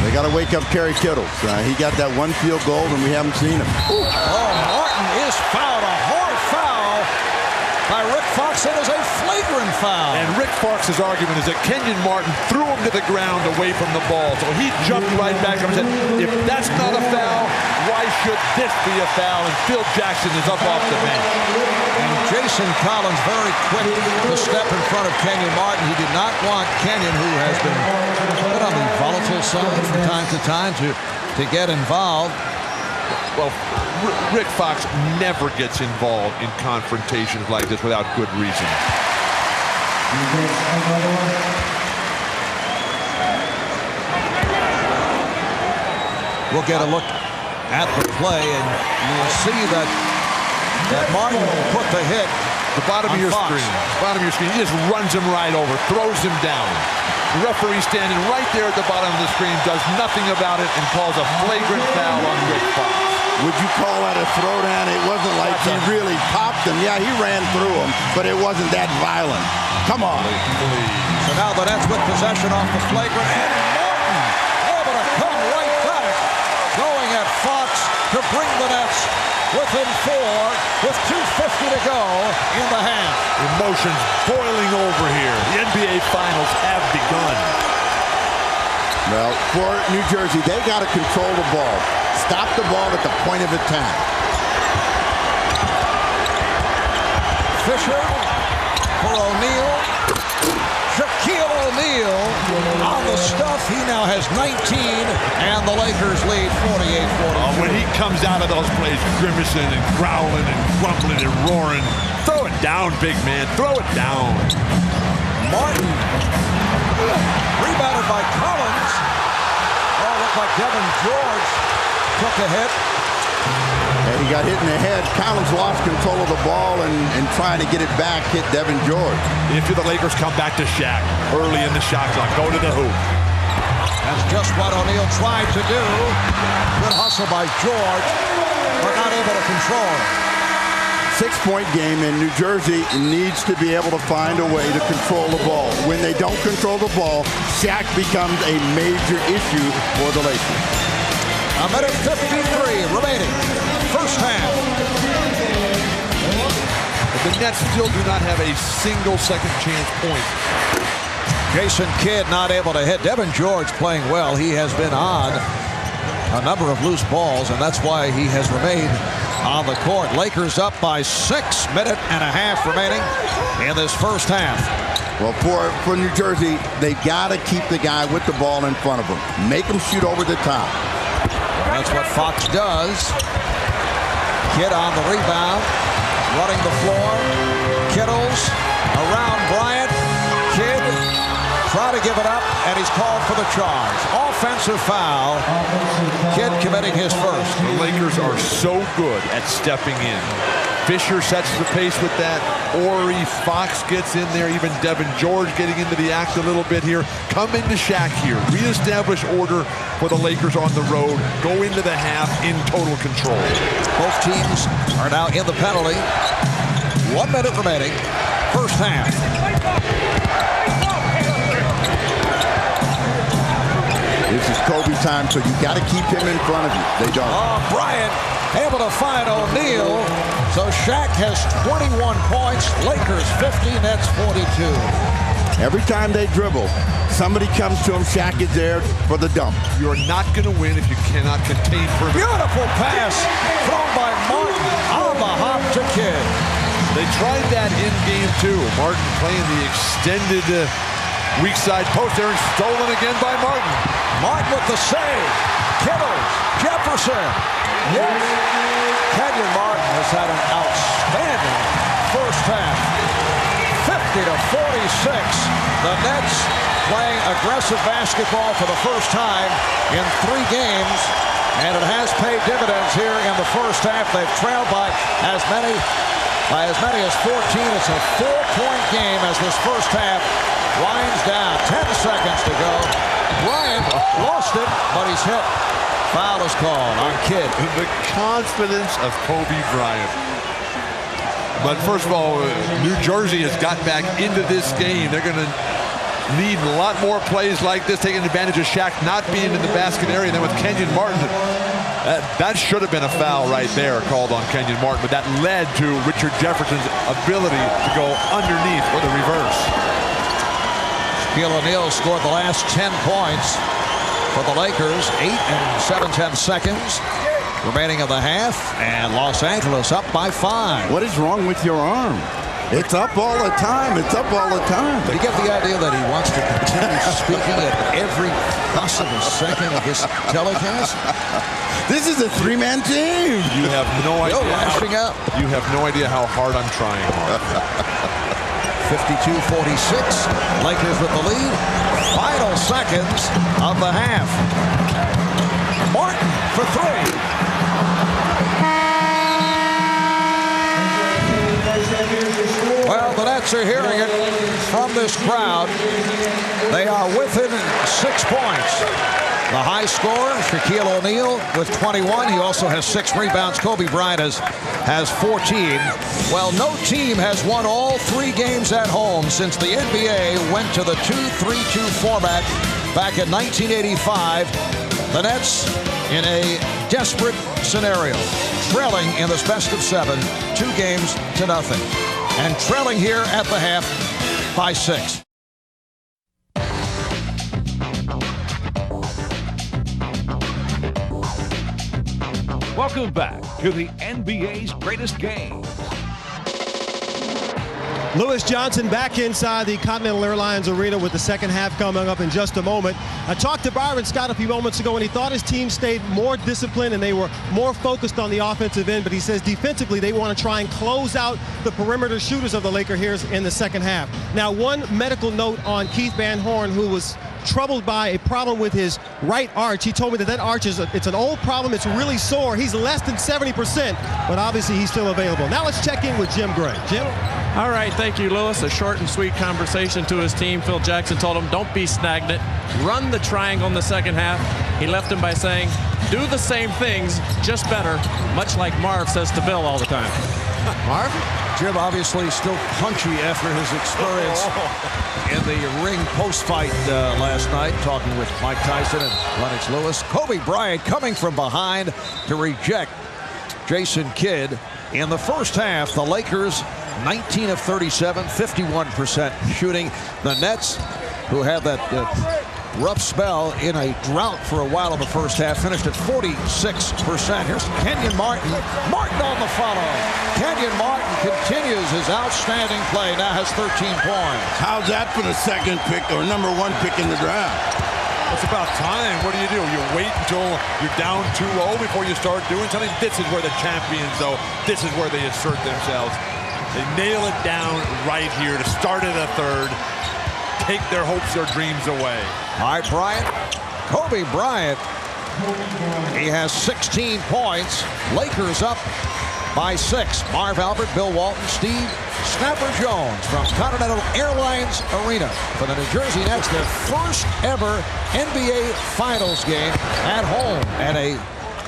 They got to wake up Kerry Kittles. He got that 1 field goal, and we haven't seen him. Oh, Martin is fouled. A hard foul by Rick Fox. It is a flagrant foul. And Rick Fox's argument is that Kenyon Martin threw him to the ground away from the ball. So he jumped right back up and said, if that's not a foul, why should this be a foul? And Phil Jackson is up off the bench. And Jason Collins very quick to step in front of Kenyon Martin. He did not want Kenyon, who has been on the volatile side from time to time, to get involved. Well, Rick Fox never gets involved in confrontations like this without good reason. We'll get a look at the play, and you'll see that Martin put the hit. The bottom of your screen. Bottom of your screen. He just runs him right over, throws him down. The referee standing right there at the bottom of the screen does nothing about it and calls a flagrant foul on Rick Fox. Would you call that a throwdown? It wasn't like he really popped him. Yeah, he ran through him, but it wasn't that violent. Come on. So now the Nets with possession off the flagrant, and Martin able to come right back, going at Fox to bring the Nets within 4 with 2:50 to go in the half. Emotions boiling over here. The NBA Finals have begun. Well, for New Jersey, they got to control the ball. Stop the ball at the point of attack. Fisher for O'Neal. Shaquille O'Neal on the stuff. He now has 19, and the Lakers lead 48-42. When he comes out of those plays, grimacing and growling and grumbling and roaring, throw it down, big man. Throw it down. Martin. Rebounded by Collins. Oh, looked like Devin George took a hit. And he got hit in the head. Collins lost control of the ball and trying to get it back, hit Devin George. If you're the Lakers, come back to Shaq early in the shot clock. Go to the hoop. That's just what O'Neal tried to do. Good hustle by George, but not able to control it. 6-point game, and New Jersey needs to be able to find a way to control the ball. When they don't control the ball, Shaq becomes a major issue for the Lakers. A minute 53 remaining. First half. But the Nets still do not have a single second chance point. Jason Kidd not able to hit. Devin George playing well. He has been on a number of loose balls, and that's why he has remained on the court. Lakers up by 6 minutes and a half remaining in this first half. Well, for New Jersey, they've got to keep the guy with the ball in front of them. Make him shoot over the top. That's what Fox does. Kidd on the rebound, running the floor. Kittles around Bryant. Kidd try to give it up, and he's called for the charge. Offensive foul. Kidd committing his first. The Lakers are so good at stepping in. Fisher sets the pace with that. Horry, Fox gets in there. Even Devin George getting into the act a little bit here. Come into Shaq here. Reestablish order for the Lakers on the road. Go into the half in total control. Both teams are now in the penalty. 1 minute remaining. First half. This is Kobe time, so you got to keep him in front of you. They don't. Bryant able to find O'Neal. So Shaq has 21 points. Lakers 50, Nets 42. Every time they dribble, somebody comes to him. Shaq is there for the dump. You're not going to win if you cannot contain perimeter. Beautiful pass thrown by Martin on the hop to Kidd. They tried that in game 2. Martin playing the extended weak side post there, and stolen again by Martin. Martin with the save. Kittles, Jefferson. Yes. Kenyon Martin has had an outstanding first half. 50-46. The Nets playing aggressive basketball for the first time in 3 games, and it has paid dividends here in the first half. They've trailed by as many as 14. It's a 4-point game as this first half winds down. 10 seconds to go. Bryant lost it, but he's hit. Foul is called on Kidd. The confidence of Kobe Bryant. But first of all, New Jersey has got back into this game. They're going to need a lot more plays like this, taking advantage of Shaq not being in the basket area. And then with Kenyon Martin, that should have been a foul right there called on Kenyon Martin. But that led to Richard Jefferson's ability to go underneath for the reverse. Shaquille O'Neal scored the last 10 points for the Lakers. 8 and 7/10 seconds remaining in the half, and Los Angeles up by 5. What is wrong with your arm? It's up all the time. It's up all the time. Do you get the idea that he wants to continue speaking at every possible second of this telecast? This is a 3-man team. You have no idea. Lashing out. You have no idea how hard I'm trying, Mark. 52-46. Lakers with the lead. Final seconds of the half. Martin for 3. Well, the Nets are hearing it from this crowd. They are within 6 points. The high scorer, Shaquille O'Neal, with 21. He also has 6 rebounds. Kobe Bryant has 14. Well, no team has won all 3 games at home since the NBA went to the 2-3-2 format back in 1985. The Nets in a desperate scenario, trailing in this best of 7, 2 games to nothing, and trailing here at the half by 6. Welcome back to the NBA's greatest games. Lewis Johnson back inside the Continental Airlines Arena with the second half coming up in just a moment. I talked to Byron Scott a few moments ago, and he thought his team stayed more disciplined and they were more focused on the offensive end, but he says defensively they want to try and close out the perimeter shooters of the Lakers here in the second half. Now, one medical note on Keith Van Horn, who was troubled by a problem with his right arch. He told me that arch it's an old problem. It's really sore. He's less than 70%, but obviously he's still available. Now let's check in with Jim Gray. Jim? All right, thank you, Lewis. A short and sweet conversation to his team. Phil Jackson told him, don't be stagnant. Run the triangle in the second half. He left him by saying, do the same things, just better, much like Marv says to Bill all the time. Marv? Jim obviously still punchy after his experience in the ring post-fight last night, talking with Mike Tyson and Lennox Lewis. Kobe Bryant coming from behind to reject Jason Kidd. In the first half, the Lakers 19 of 37, 51% shooting. The Nets, who had that rough spell in a drought for a while in the first half, finished at 46%. Here's Kenyon Martin. Martin on the follow. Kenyon Martin continues his outstanding play. Now has 13 points. How's that for the second pick or number one pick in the draft? It's about time. What do? You wait until you're down 2-0 before you start doing something. This is where the champions, though, this is where they assert themselves. They nail it down right here to start in the third. Take their hopes, their dreams away. All right, Bryant. Kobe Bryant. He has 16 points. Lakers up by 6. Marv Albert, Bill Walton, Steve Snapper Jones from Continental Airlines Arena for the New Jersey Nets. Their first ever NBA Finals game at home, and a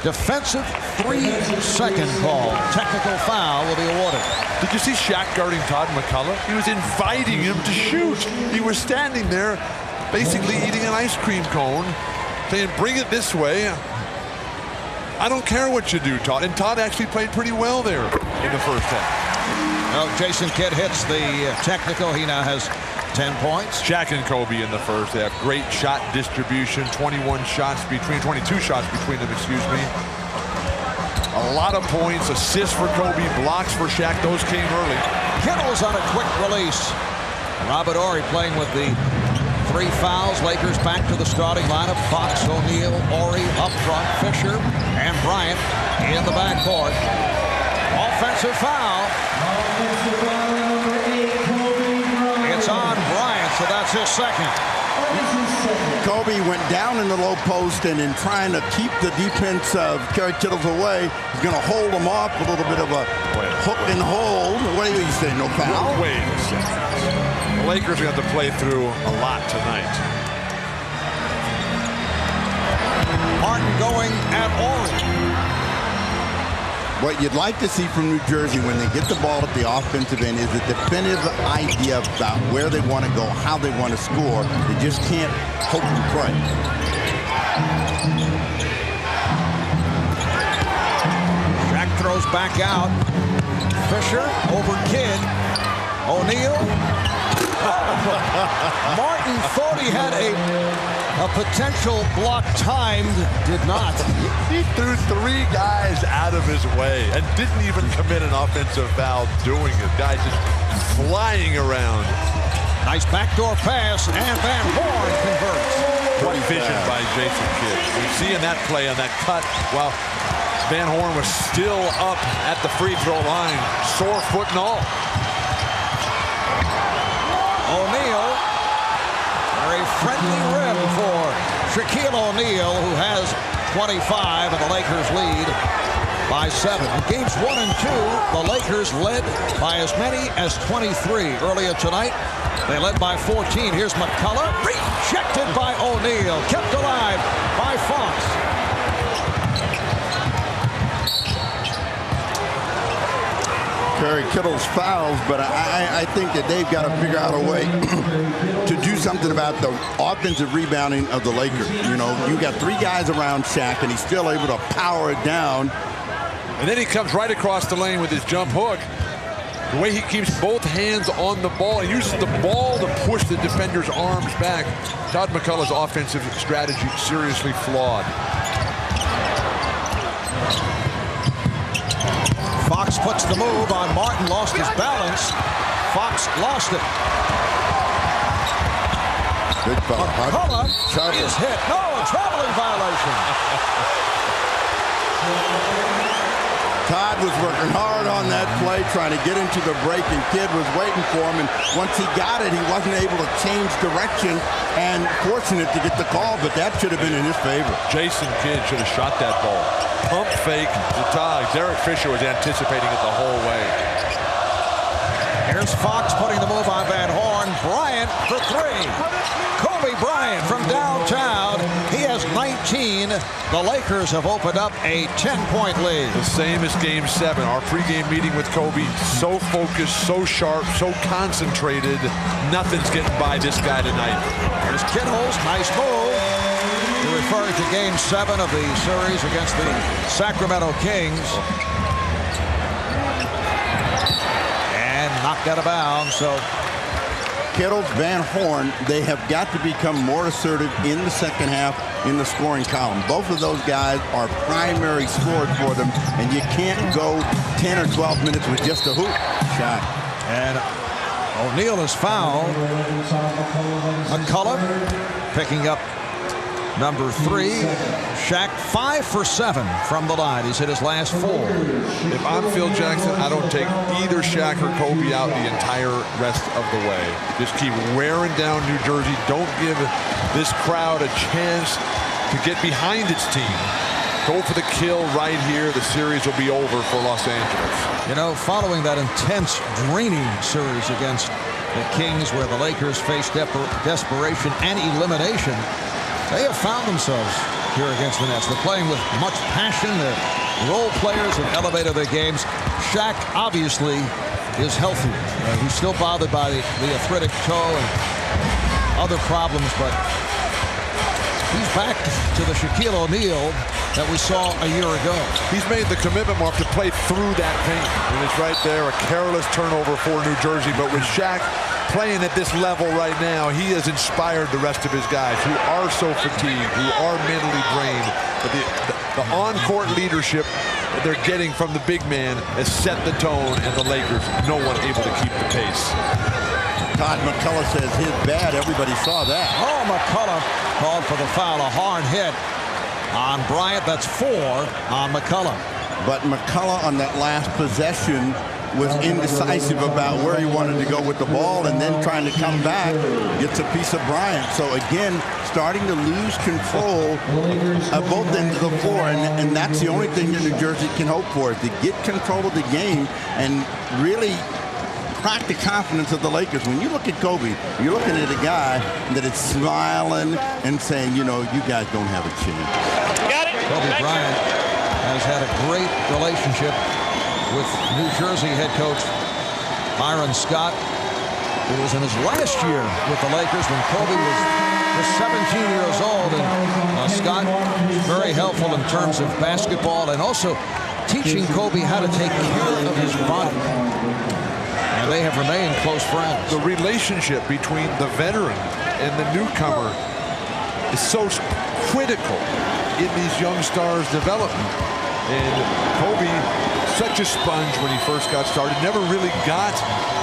defensive 3-second call. Technical foul will be awarded. Did you see Shaq guarding Todd McCulloch? He was inviting him to shoot. He was standing there basically eating an ice cream cone, saying, bring it this way. I don't care what you do, Todd. And Todd actually played pretty well there in the first half. Well, Jason Kidd hits the technical. He now has 10 points. Shaq and Kobe in the first half. Great shot distribution. 22 shots between them, excuse me. A lot of points. Assists for Kobe. Blocks for Shaq. Those came early. Kittles on a quick release. Robert Horry playing with the 3 fouls. Lakers back to the starting lineup. Fox, O'Neal, Horry up front. Fisher and Bryant in the backcourt. Offensive foul. It's on Bryant, so that's his second. Kobe went down in the low post, and in trying to keep the defense of Kerry Kittles away, he's going to hold him off a little bit of a hook and hold. What do you say, no foul? Wait a second. The Lakers are going to have to play through a lot tonight. Martin going at Horry. What you'd like to see from New Jersey when they get the ball at the offensive end is a definitive idea about where they want to go, how they want to score. They just can't hope and pray. Shaq throws back out. Fisher over Kidd. O'Neal. Martin thought he had a potential block timed, did not. He threw 3 guys out of his way and didn't even commit an offensive foul doing it. Guys just flying around. Nice backdoor pass, and Van Horn converts. What vision by Jason Kidd. We see in that play, on that cut, while Van Horn was still up at the free throw line, sore foot and all. O'Neal, very friendly rim for Shaquille O'Neal, who has 25, and the Lakers lead by 7. In games 1 and 2, the Lakers led by as many as 23. Earlier tonight, they led by 14. Here's McCulloch, rejected by O'Neal, kept alive by Fox. Kerry Kittles fouls, but I think that they've got to figure out a way to do something about the offensive rebounding of the Lakers. You know, you got 3 guys around Shaq, and he's still able to power it down. And then he comes right across the lane with his jump hook. The way he keeps both hands on the ball and uses the ball to push the defender's arms back. Todd McCullough's offensive strategy seriously flawed. Fox puts the move on Martin, lost his balance, Fox lost it. Big fella. McCulloch is hit. No, a traveling violation. Todd was working hard on that play, trying to get into the break, and Kidd was waiting for him. And once he got it, he wasn't able to change direction, and fortunate to get the call, but that should have been in his favor. Jason Kidd should have shot that ball. Pump fake to Todd. Derek Fisher was anticipating it the whole way. Here's Fox putting the move on Van Horn. Bryant for three. Kobe Bryant from downtown. He has 19. The Lakers have opened up a 10-point lead. The same as Game 7. Our pregame meeting with Kobe. So focused, so sharp, so concentrated. Nothing's getting by this guy tonight. Here's Kittles. Nice move. You're referring to Game 7 of the series against the Sacramento Kings. Knocked out of bounds. So Kittles, Van Horn, they have got to become more assertive in the second half in the scoring column. Both of those guys are primary scorers for them, and you can't go 10 or 12 minutes with just a hoop shot. And O'Neal is fouled. McCulloch picking up number 3. Shaq 5 for 7 from the line. He's hit his last 4. If I'm Phil Jackson, I don't take either Shaq or Kobe out the entire rest of the way. Just keep wearing down New Jersey. Don't give this crowd a chance to get behind its team. Go for the kill right here. The series will be over for Los Angeles. You know, following that intense, draining series against the Kings, where the Lakers faced desperation and elimination, they have found themselves here against the Nets. They're playing with much passion. Their role players have elevated their games. Shaq obviously is healthy. He's still bothered by the arthritic toe and other problems, but he's back to the Shaquille O'Neal that we saw a year ago. He's made the commitment, Mark, to play through that pain. And it's right there, a careless turnover for New Jersey. But with Shaq playing at this level right now, he has inspired the rest of his guys who are so fatigued, who are mentally drained. But the on-court leadership that they're getting from the big man has set the tone, and the Lakers, no one able to keep the pace. Todd McCulloch says his bad. Everybody saw that. Oh, McCulloch called for the foul. A hard hit on Bryant. That's 4 on McCulloch. But McCulloch on that last possession was indecisive about where he wanted to go with the ball, and then trying to come back, gets a piece of Bryant. So again, starting to lose control of both ends of the floor, and that's the only thing that New Jersey can hope for, is to get control of the game and really crack the confidence of the Lakers. When you look at Kobe, you're looking at a guy that is smiling and saying, you know, you guys don't have a chance. Got it. Kobe Bryant has had a great relationship with New Jersey head coach Byron Scott, who was in his last year with the Lakers when Kobe was just 17 years old. And Scott, very helpful in terms of basketball and also teaching Kobe how to take care of his body. And they have remained close friends. The relationship between the veteran and the newcomer is so critical in these young stars' development. And Kobe, such a sponge when he first got started, never really got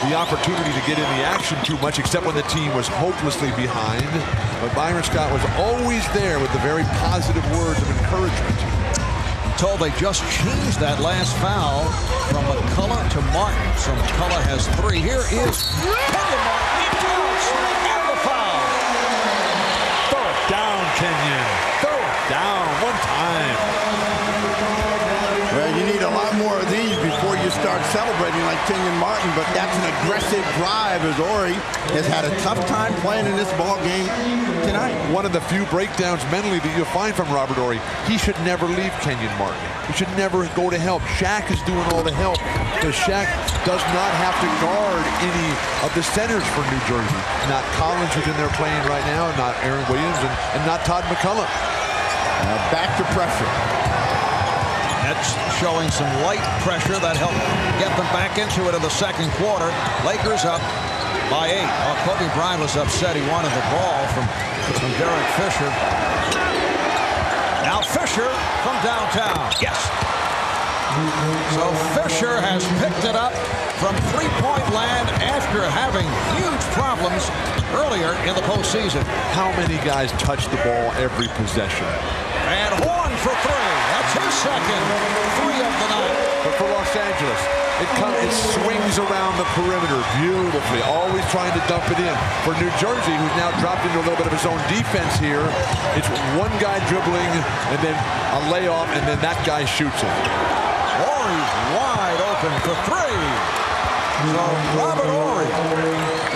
the opportunity to get in the action too much, except when the team was hopelessly behind. But Byron Scott was always there with the very positive words of encouragement. Told they just changed that last foul from McCulloch to Martin. So McCulloch has 3. Here is Kenvon and the foul. Throw it down, Kenyon. Throw it down one time. Well, you need a lot more of these before you start celebrating like Kenyon Martin, but that's an aggressive drive, as Horry has had a tough time playing in this ball game tonight. One of the few breakdowns mentally that you'll find from Robert Horry. He should never leave Kenyon Martin. He should never go to help. Shaq is doing all the help, because Shaq does not have to guard any of the centers for New Jersey. Not Collins, who's in there playing right now, not Aaron Williams, and not Todd McCulloch. Back to pressure. Nets showing some light pressure that helped get them back into it in the second quarter. Lakers up by 8. Kobe Bryant was upset. He wanted the ball from Derek Fisher. Now Fisher from downtown. Yes. So Fisher has picked it up from three-point land after having huge problems earlier in the postseason. How many guys touch the ball every possession? And Horn for three. That's his second three of the night. But for Los Angeles, it swings around the perimeter beautifully, always trying to dump it in. For New Jersey, who's now dropped into a little bit of his own defense here, it's one guy dribbling and then a layoff, and then that guy shoots it. Horry's wide open for three. So Robert Horry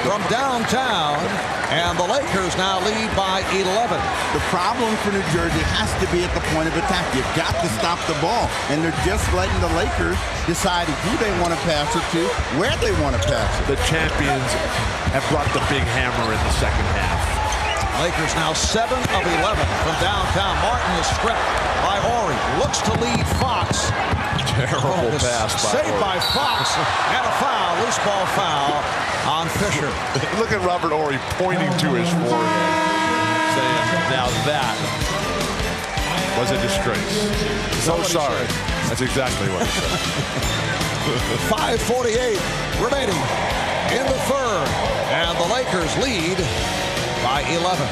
from downtown, and the Lakers now lead by 11. The problem for New Jersey has to be at the point of attack. You've got to stop the ball, and they're just letting the Lakers decide who they want to pass it to, where they want to pass it. The champions have brought the big hammer in the second half. Lakers now 7 of 11 from downtown. Martin is stripped by Horry. Looks to lead Fox. Terrible pass by Saved by Fox. And a foul, loose ball foul on Fisher. Look at Robert Horry pointing to his forehead, saying, now that was a disgrace. So sorry. That's exactly what he said. 5:48 remaining in the third. And the Lakers lead by 11.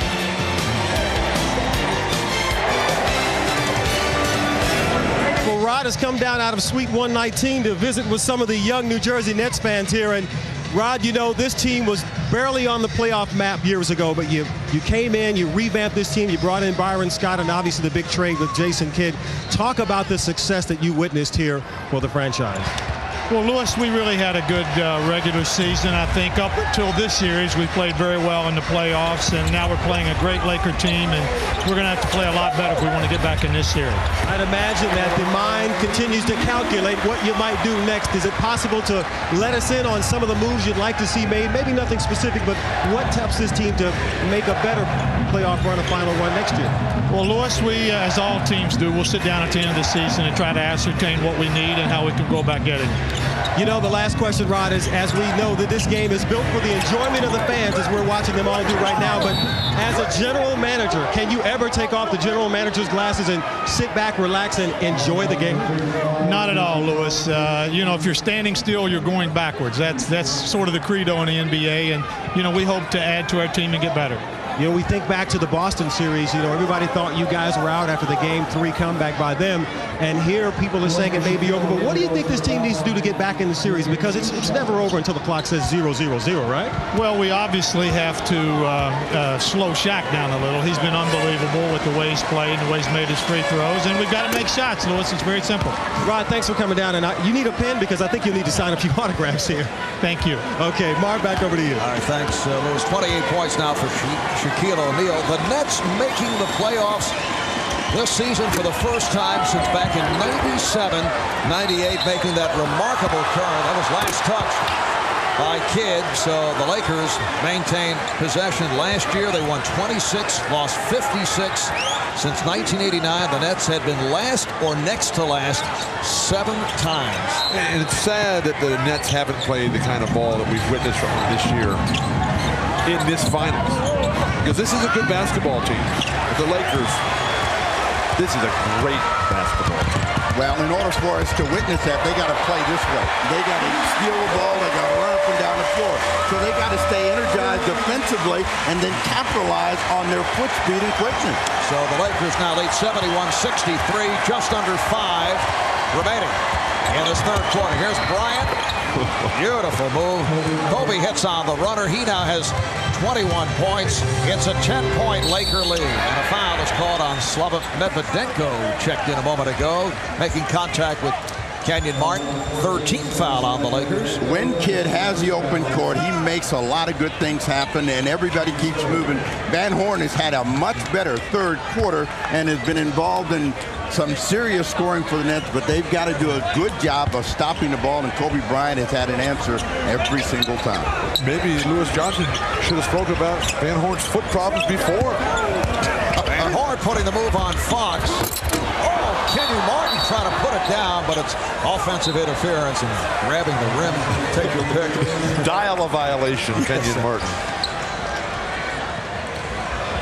Well, Rod has come down out of Suite 119 to visit with some of the young New Jersey Nets fans here. And Rod, you know, this team was barely on the playoff map years ago, but you came in, you revamped this team, you brought in Byron Scott, and obviously the big trade with Jason Kidd. Talk about the success that you witnessed here for the franchise. Well, Lewis, we really had a good regular season. I think up until this series, we played very well in the playoffs, and now we're playing a great Laker team, and we're going to have to play a lot better if we want to get back in this series. I'd imagine that the mind continues to calculate what you might do next. Is it possible to let us in on some of the moves you'd like to see made? Maybe nothing specific, but what helps this team to make a better playoff run, a final run next year? Well, Lewis, we, as all teams do, we'll sit down at the end of the season and try to ascertain what we need and how we can go about getting it. You know, the last question, Rod, is as we know that this game is built for the enjoyment of the fans, as we're watching them all do right now, but as a general manager, can you ever take off the general manager's glasses and sit back, relax, and enjoy the game? Not at all, Lewis. You know, if you're standing still, you're going backwards. That's sort of the credo in the NBA, and, you know, we hope to add to our team and get better. You know, we think back to the Boston series. You know, everybody thought you guys were out after the Game 3 comeback by them. And here people are saying it may be over. But what do you think this team needs to do to get back in the series? Because it's never over until the clock says 0-0-0, right? Well, we obviously have to slow Shaq down a little. He's been unbelievable with the way he's played and the way he's made his free throws. And we've got to make shots, Lewis. It's very simple. Rod, thanks for coming down. And you need a pen because I think you'll need to sign a few autographs here. Thank you. Okay, Mark, back over to you. All right, thanks, Lewis. 28 points now for Shaquille O'Neal. The Nets making the playoffs this season for the first time since back in 97-98, making that remarkable turn. That was last touched by Kidd. So the Lakers maintained possession last year. They won 26, lost 56. Since 1989, the Nets had been last or next to last 7 times. And it's sad that the Nets haven't played the kind of ball that we've witnessed from them this year in this finals. Because this is a good basketball team. But the Lakers, this is a great basketball team. Well, in order for us to witness that, they got to play this way. They got to steal the ball. They got to run up and down the floor. So they got to stay energized defensively and then capitalize on their foot speed and quickness. So the Lakers now lead 71-63, just under 5 remaining in this third quarter. Here's Bryant. Beautiful move. Kobe hits on the runner. He now has 21 points. It's a 10-point Laker lead. And a foul is called on Medvedenko, checked in a moment ago, making contact with Kenyon Martin. 13th foul on the Lakers. When Kidd has the open court, he makes a lot of good things happen, and everybody keeps moving. Van Horn has had a much better third quarter and has been involved in some serious scoring for the Nets, but they've got to do a good job of stopping the ball, and Kobe Bryant has had an answer every single time. Maybe Lewis Johnson should have spoken about Van Horn's foot problems before. Van Horn putting the move on Fox. Oh, Kenyon Martin trying to put it down, but it's offensive interference and grabbing the rim. Take your pick. Dial a violation, Kenyon Martin.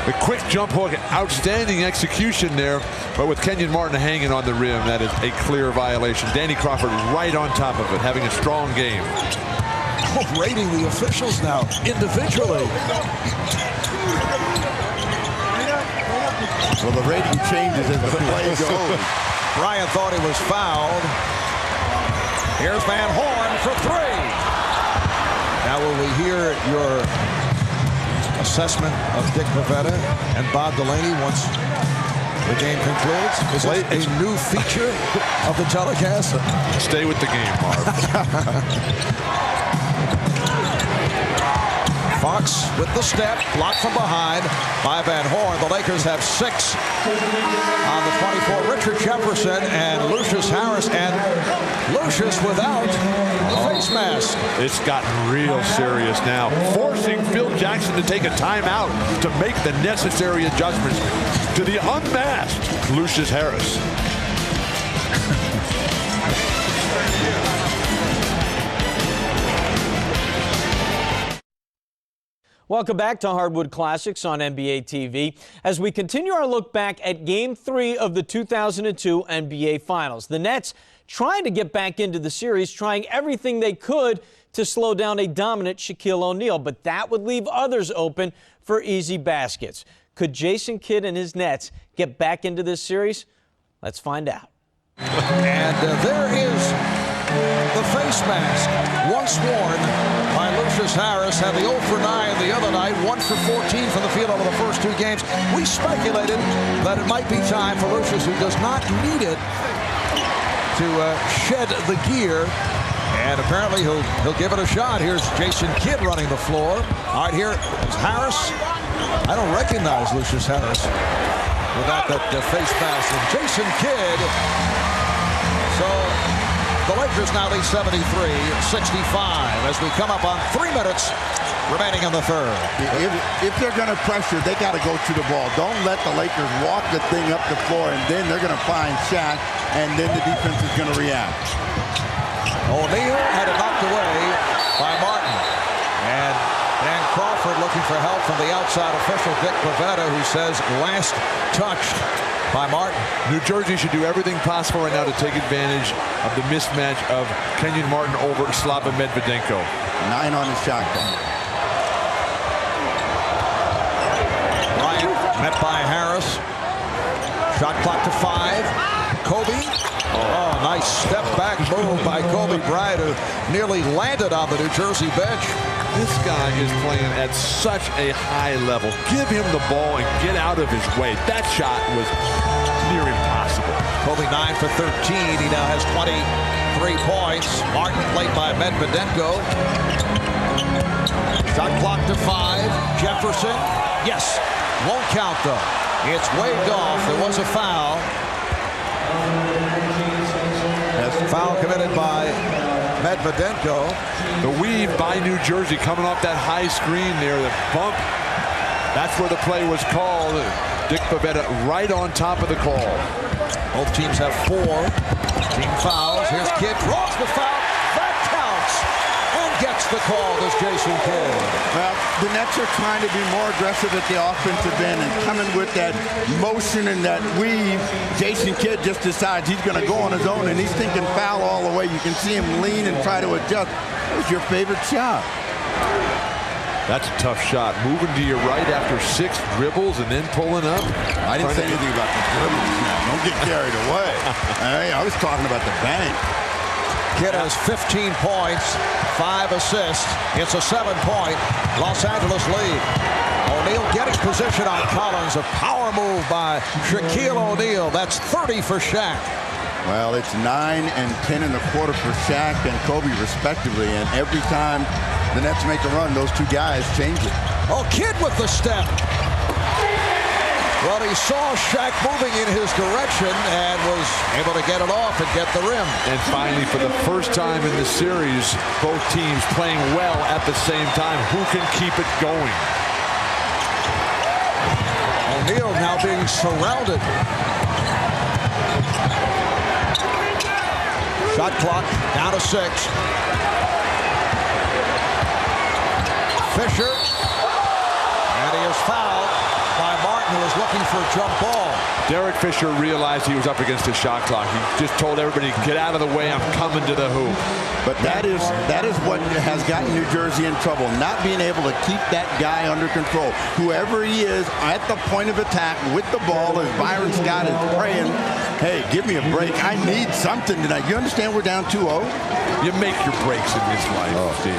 The quick jump hook, outstanding execution there But with Kenyon Martin hanging on the rim, that is a clear violation. Danny Crawford right on top of it, having a strong game. Rating the officials now individually. Well, the rating changes as the play goes. Bryant thought he was fouled. Here's Van Horn for three. Now will we hear your assessment of Dick Bavetta and Bob Delaney once the game concludes? Is this a new feature of the telecast? Stay with the game, Marv. Fox with the step, blocked from behind by Van Horn. The Lakers have 6 on the 24. Richard Jefferson and Lucious Harris, and Lucious without the face mask. It's gotten real serious now, forcing Phil Jackson to take a timeout to make the necessary adjustments to the unmasked Lucious Harris. Welcome back to Hardwood Classics on NBA TV as we continue our look back at Game 3 of the 2002 NBA Finals. The Nets trying to get back into the series, trying everything they could to slow down a dominant Shaquille O'Neal, but that would leave others open for easy baskets. Could Jason Kidd and his Nets get back into this series? Let's find out. And there is the face mask, once worn by Lucious Harris, had the 0 for 9 the other night, 1 for 14 from the field over the first 2 games. We speculated that it might be time for Lucious, who does not need it, to shed the gear. And apparently he'll give it a shot. Here's Jason Kidd running the floor. All right, here is Harris. I don't recognize Lucious Harris without that face mask. And Jason Kidd. So the Lakers now lead 73-65 as we come up on 3 minutes remaining in the third. If they're going to pressure, they got to go to the ball. Don't let the Lakers walk the thing up the floor, and then they're going to find Shaq, and then the defense is going to react. O'Neal had it knocked away by Martin. And Dan Crawford looking for help from the outside official, Dick Bavetta, who says last touched by Martin. New Jersey should do everything possible right now to take advantage of the mismatch of Kenyon Martin over Slava Medvedenko. 9 on the shot clock. Bryant met by Harris. Shot clock to 5. Kobe. Oh, nice step back move by Kobe Bryant, who nearly landed on the New Jersey bench. This guy is playing at such a high level. Give him the ball and get out of his way. That shot was near impossible. Kobe 9 for 13. He now has 23 points. Martin played by Medvedenko. Shot clock to 5. Jefferson. Yes. Won't count though. It's waved off. There was a foul. Foul committed by Medvedenko. The weave by New Jersey coming off that high screen there, the bump. That's where the play was called. Dick Bavetta right on top of the call. Both teams have 4 team fouls. Here's Kidd, draws the foul. That counts. And gets the call, does Jason Kidd. Well, the Nets are trying to be more aggressive at the offensive end and coming with that motion and that weave. Jason Kidd just decides he's going to go on his own, and he's thinking foul all the way. You can see him lean and try to adjust. What's your favorite shot? That's a tough shot. Moving to your right after 6 dribbles and then pulling up. I didn't say anything about the dribbles. Don't get carried away. Hey, I was talking about the bank. Kidd has 15 points, 5 assists. It's a 7-point Los Angeles lead. O'Neal getting position on Collins. A power move by Shaquille O'Neal. That's 30 for Shaq. Well, it's 9 and 10 in the quarter for Shaq and Kobe respectively. And every time the Nets make a run, those 2 guys change it. Oh, Kidd with the step. Well, he saw Shaq moving in his direction and was able to get it off and get the rim. And finally, for the first time in the series, both teams playing well at the same time. Who can keep it going? O'Neal now being surrounded. Shot clock down to 6. Fisher. And he is fouled by Martin. Martin was looking for a jump ball. Derek Fisher realized he was up against the shot clock. He just told everybody, get out of the way, I'm coming to the hoop. But that is what has gotten New Jersey in trouble, not being able to keep that guy under control. Whoever he is at the point of attack with the ball, as Byron Scott is praying, hey, give me a break. I need something tonight. You understand we're down 2-0? You make your breaks in this life, Steve.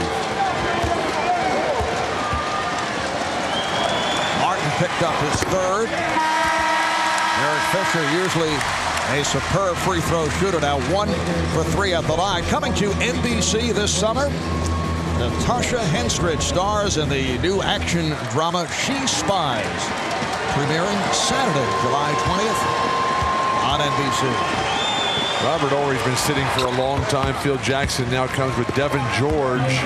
Martin picked up his third. Derek Fisher, usually a superb free throw shooter, now 1 for 3 at the line. Coming to NBC this summer, Natasha Henstridge stars in the new action drama She Spies, premiering Saturday, July 20th on NBC. Robert Horry's been sitting for a long time. Phil Jackson now comes with Devin George.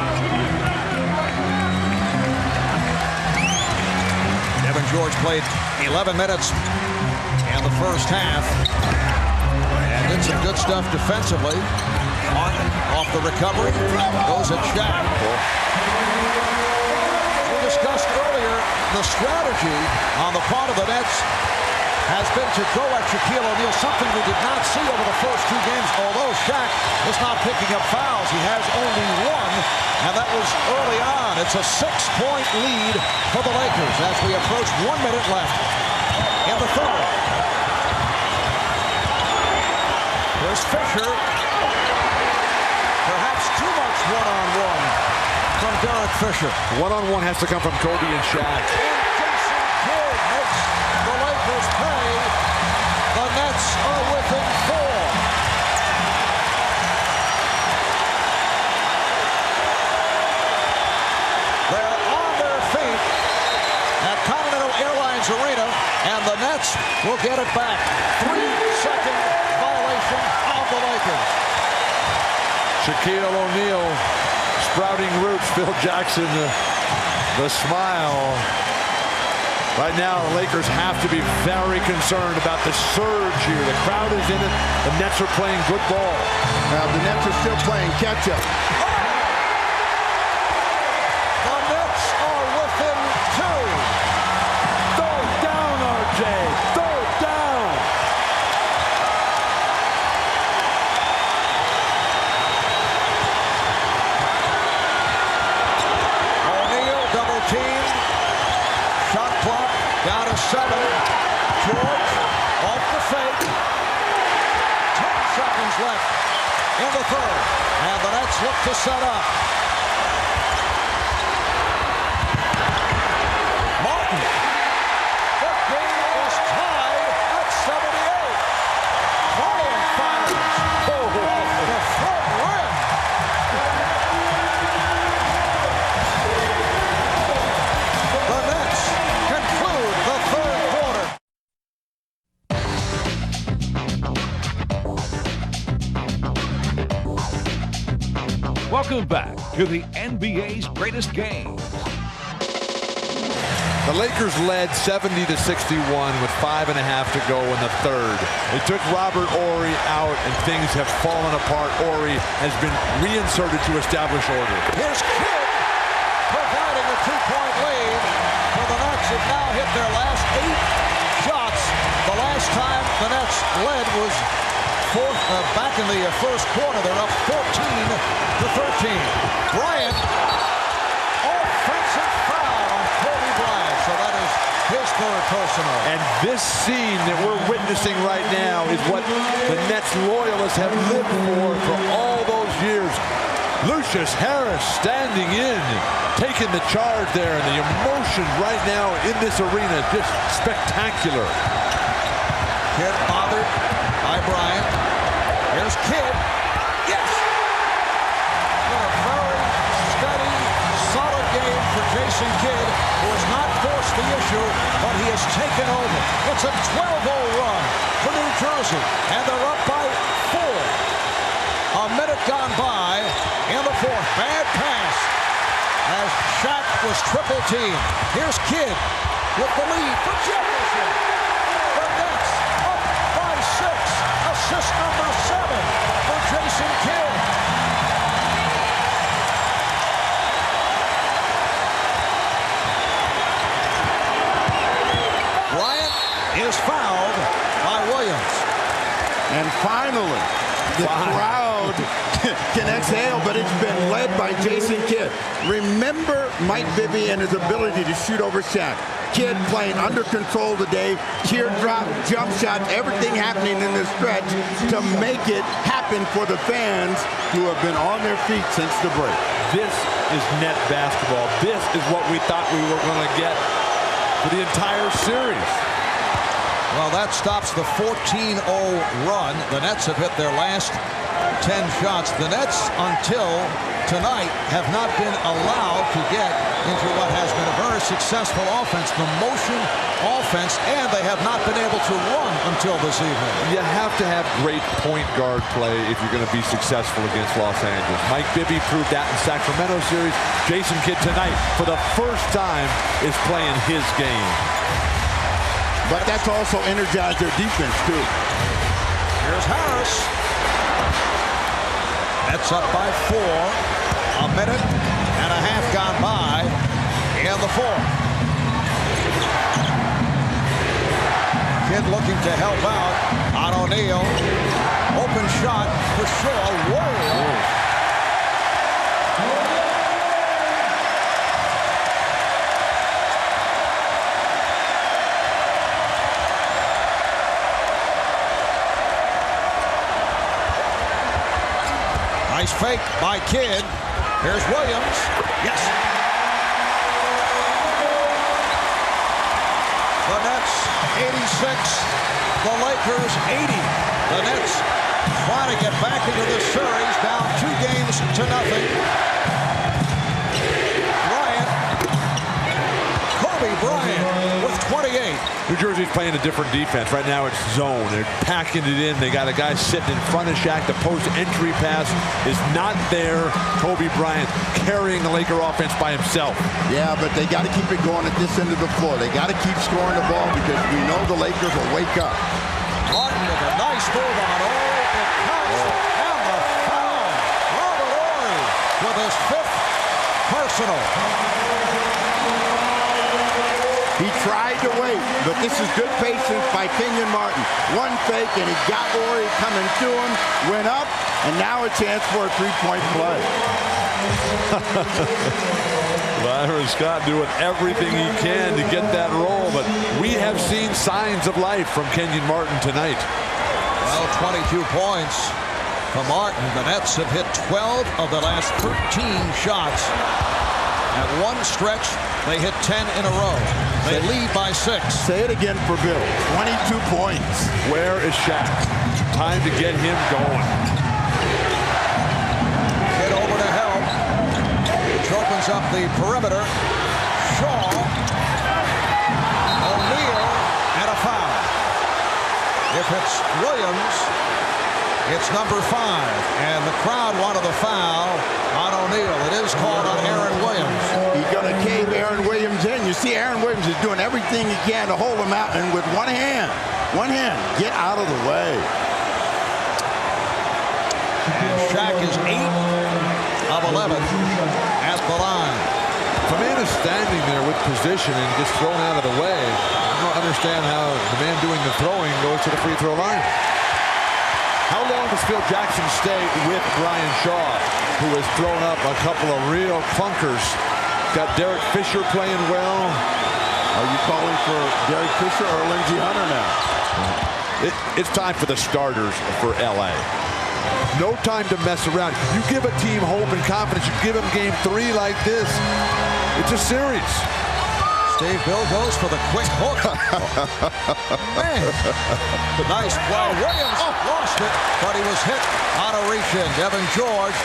Devin George played 11 minutes in the first half and did some good stuff defensively. Martin off the recovery, goes at Shaq. We discussed earlier the strategy on the part of the Nets has been to go at Shaquille O'Neal, something we did not see over the first 2 games. Although Shaq is not picking up fouls, he has only 1, and that was early on. It's a 6-point lead for the Lakers as we approach 1 minute left in the third. Here's Fisher. Perhaps too much one-on-one from Derek Fisher. One-on-one has to come from Kobe and Shaq. The Lakers pay. The Nets are within 4. They're on their feet at Continental Airlines Arena, and the Nets will get it back. 3-second violation of the Lakers. Shaquille O'Neal sprouting roots. Phil Jackson, the smile. Right now, the Lakers have to be very concerned about the surge here. The crowd is in it. The Nets are playing good ball. Now, the Nets are still playing catch-up. The Nets are within 2. Throw it down, RJ. Throw it down. O'Neal double teamed. Shot clock down to 7. George off the fake. 10 seconds left in the third. And the Nets look to set up. Martin. The game is tied at 78. Bryant fires. The front rim. The Nets conclude the third quarter. Welcome back to the NBA's greatest games. The Lakers led 70-61 with 5.5 to go in the third. They took Robert Horry out, and things have fallen apart. Horry has been reinserted to establish order. Here's Kidd providing a 2-point lead for the Nets. Have now hit their last 8 shots. The last time the Nets led was back in the first quarter. They're up 14-13. Bryant, offensive foul on Kobe Bryant. So that is his third personal. And this scene that we're witnessing right now is what the Nets loyalists have lived for all those years. Lucious Harris standing in, taking the charge there, and the emotion right now in this arena just spectacular. Kidd bothered by Bryant. Here's Kidd. Yes! What a very steady, solid game for Jason Kidd, who has not forced the issue, but he has taken over. It's a 12-0 run for New Jersey, and they're up by 4. A minute gone by in the fourth. Bad pass as Shaq was triple teamed. Here's Kidd with the lead for Jefferson. The Nets up by 6. Assist number 7 for Jason Kidd. Bryant an exhale, but it's been led by Jason Kidd. Remember Mike Bibby and his ability to shoot over Shaq. Kidd playing under control today, teardrop, jump shots, everything happening in this stretch to make it happen for the fans who have been on their feet since the break. This is net basketball. This is what we thought we were going to get for the entire series. Well, that stops the 14-0 run. The Nets have hit their last 10 shots. The Nets, until tonight, have not been allowed to get into what has been a very successful offense, the motion offense, and they have not been able to run until this evening. You have to have great point guard play if you're going to be successful against Los Angeles. Mike Bibby proved that in Sacramento series. Jason Kidd tonight, for the first time, is playing his game. But that's also energized their defense, too. Here's Harris. Nets up by 4. A minute and a half gone by in the fourth. Kidd looking to help out on O'Neal. Open shot for Shaw. Whoa. Nice fake by Kidd. Here's Williams. Yes. The Nets 86. The Lakers 80. The Nets trying to get back into this series, down 2-0. Bryant with 28. New Jersey's playing a different defense. Right now it's zone. They're packing it in. They got a guy sitting in front of Shaq. The post entry pass is not there. Kobe Bryant carrying the Laker offense by himself. Yeah, but they got to keep it going at this end of the floor. They got to keep scoring the ball because we know the Lakers will wake up. Martin with a nice move on it counts. And the foul. Robert Horry with his 5th personal. He tried to wait, but this is good patience by Kenyon Martin. One fake, and he got Horry coming to him, went up, and now a chance for a three-point play. Byron Scott doing everything he can to get that roll, but we have seen signs of life from Kenyon Martin tonight. Well, 22 points from Martin. The Nets have hit 12 of the last 13 shots. At one stretch, they hit 10 in a row. They lead by 6. Say it again for Bill. 22 points. Where is Shaq? Time to get him going. Get over to help. Which opens up the perimeter. Shaw. O'Neal. And a foul. If it's Williams, it's number 5. And the crowd wanted the foul on O'Neal. It is called on Aaron Williams. He's going to cave Aaron Williams in. You see Aaron Williams is doing everything he can to hold him out, and with one hand, get out of the way. And Shaq is 8 of 11 at the line. If a man is standing there with position and gets thrown out of the way, I don't understand how the man doing the throwing goes to the free throw line. How long does Phil Jackson stay with Brian Shaw, who has thrown up a couple of real clunkers? Got Derek Fisher playing well. Are you calling for Derek Fisher or Lindsey Hunter now? It's time for the starters for LA. No time to mess around. You give a team hope and confidence. You give them game 3 like this. It's a series. Steve Bill goes for the quick hook. Man. Nice play. Williams lost it, but he was hit on a reach-in. Devin George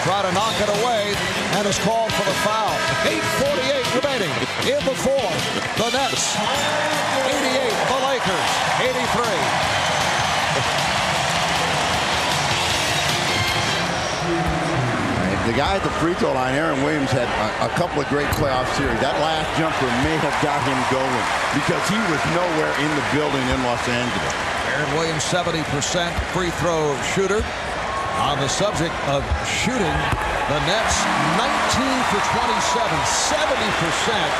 tried to knock it away and is called for the foul. 8:48 remaining in the fourth. The Nets 88, the Lakers 83. The guy at the free throw line, Aaron Williams, had a couple of great playoff series. That last jumper may have got him going because he was nowhere in the building in Los Angeles. Aaron Williams, 70% free throw shooter. On the subject of shooting, the Nets 19 for 27, 70%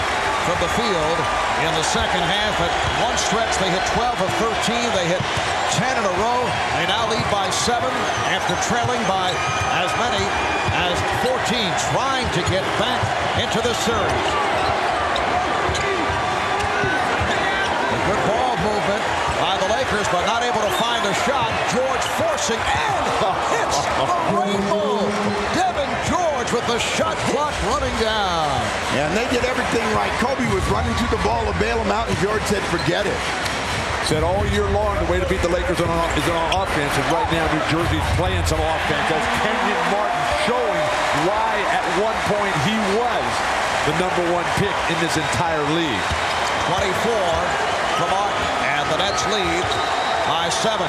from the field in the second half. At one stretch, they hit 12 of 13. They hit 10 in a row. They now lead by 7 after trailing by many as 14 trying to get back into the series. A good ball movement by the Lakers, but not able to find a shot. George forcing and hits a rainbow. Devin George with the shot clock running down. Yeah, and they did everything right. Kobe was running to the ball to bail him out, and George said, forget it. Said all year long the way to beat the Lakers is on offense, and right now New Jersey's playing some offense as Kenyon Martin showing why at one point he was the #1 pick in this entire league. 24 for Martin, and the Nets lead by 7.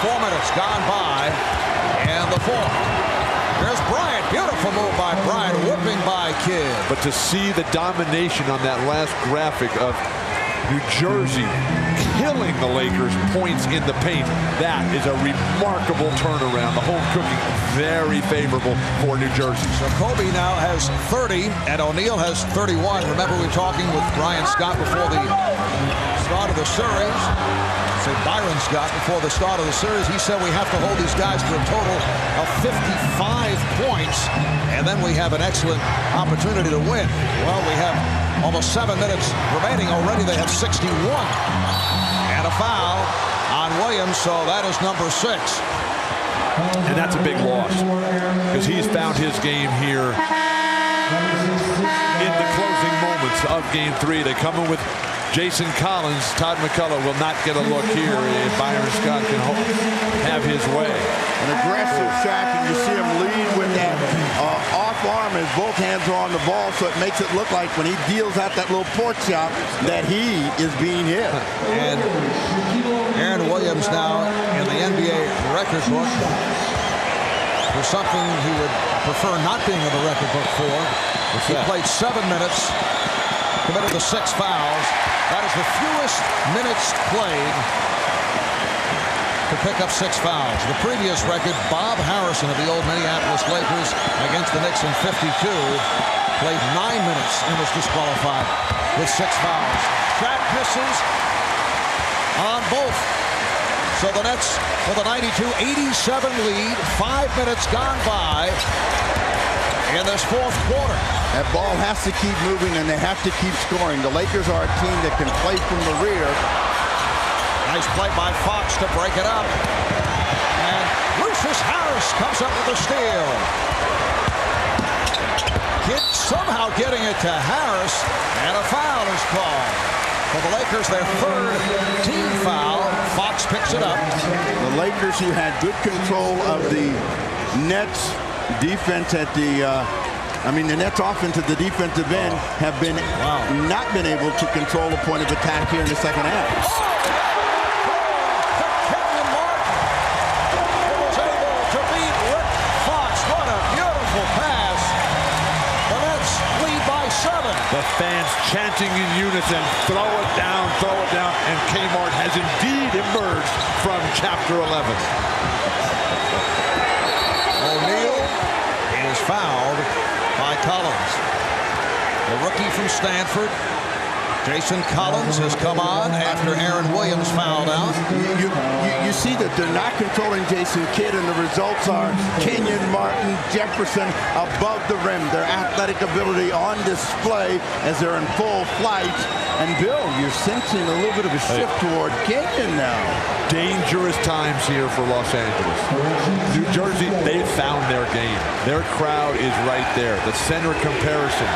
4 minutes gone by in the fourth. There's Bryant. Beautiful move by Bryant, whipping by Kidd. But to see the domination on that last graphic of New Jersey killing the Lakers points in the paint, that is a remarkable turnaround. The home cooking very favorable for New Jersey. So Kobe now has 30 and O'Neal has 31. Remember, we were talking with Brian Scott before the start of the series. Say Byron Scott before the start of the series. He said we have to hold these guys to a total of 55 points, and then we have an excellent opportunity to win. Well, we have almost 7 minutes remaining. Already they have 61. And a foul on Williams, so that is number 6. And that's a big loss because he's found his game here in the closing moments of Game 3. They come in with Jason Collins. Todd McCulloch will not get a look here if Byron Scott can have his way. An aggressive Shaq, and you see him lead with that off arm as both hands are on the ball, so it makes it look like when he deals out that little port shot that he is being hit. And Aaron Williams now in the NBA record book for something he would prefer not being in the record book for. He played 7 minutes, committed to 6 fouls. That is the fewest minutes played to pick up 6 fouls. The previous record, Bob Harrison of the old Minneapolis Lakers against the Knicks in '52, played 9 minutes and was disqualified with 6 fouls. Shaq misses on both. So the Nets with a 92-87 lead. 5 minutes gone by in this fourth quarter. That ball has to keep moving, and they have to keep scoring. The Lakers are a team that can play from the rear. Nice play by Fox to break it up. And Lucious Harris comes up with a steal. Kidd somehow getting it to Harris, and a foul is called. For the Lakers, their 3rd team foul. Fox picks it up. The Lakers, who had good control of the Nets defense at the the Nets offense at the defensive end, have been not been able to control a point of attack here in the second half. Kenvon was able to beat Rick Fox. What a beautiful pass. The Nets lead by 7. The fans chanting in unison, throw it down, and Kmart has indeed emerged from Chapter 11. O'Neal is fouled by Collins. The rookie from Stanford, Jason Collins, has come on after Aaron Williams fouled out. You see that they're not controlling Jason Kidd, and the results are Kenyon Martin, Jefferson above the rim. Their athletic ability on display as they're in full flight. And Bill, you're sensing a little bit of a shift toward Kenyon now. Dangerous times here for Los Angeles. New Jersey, they've found their game. Their crowd is right there. The center comparison.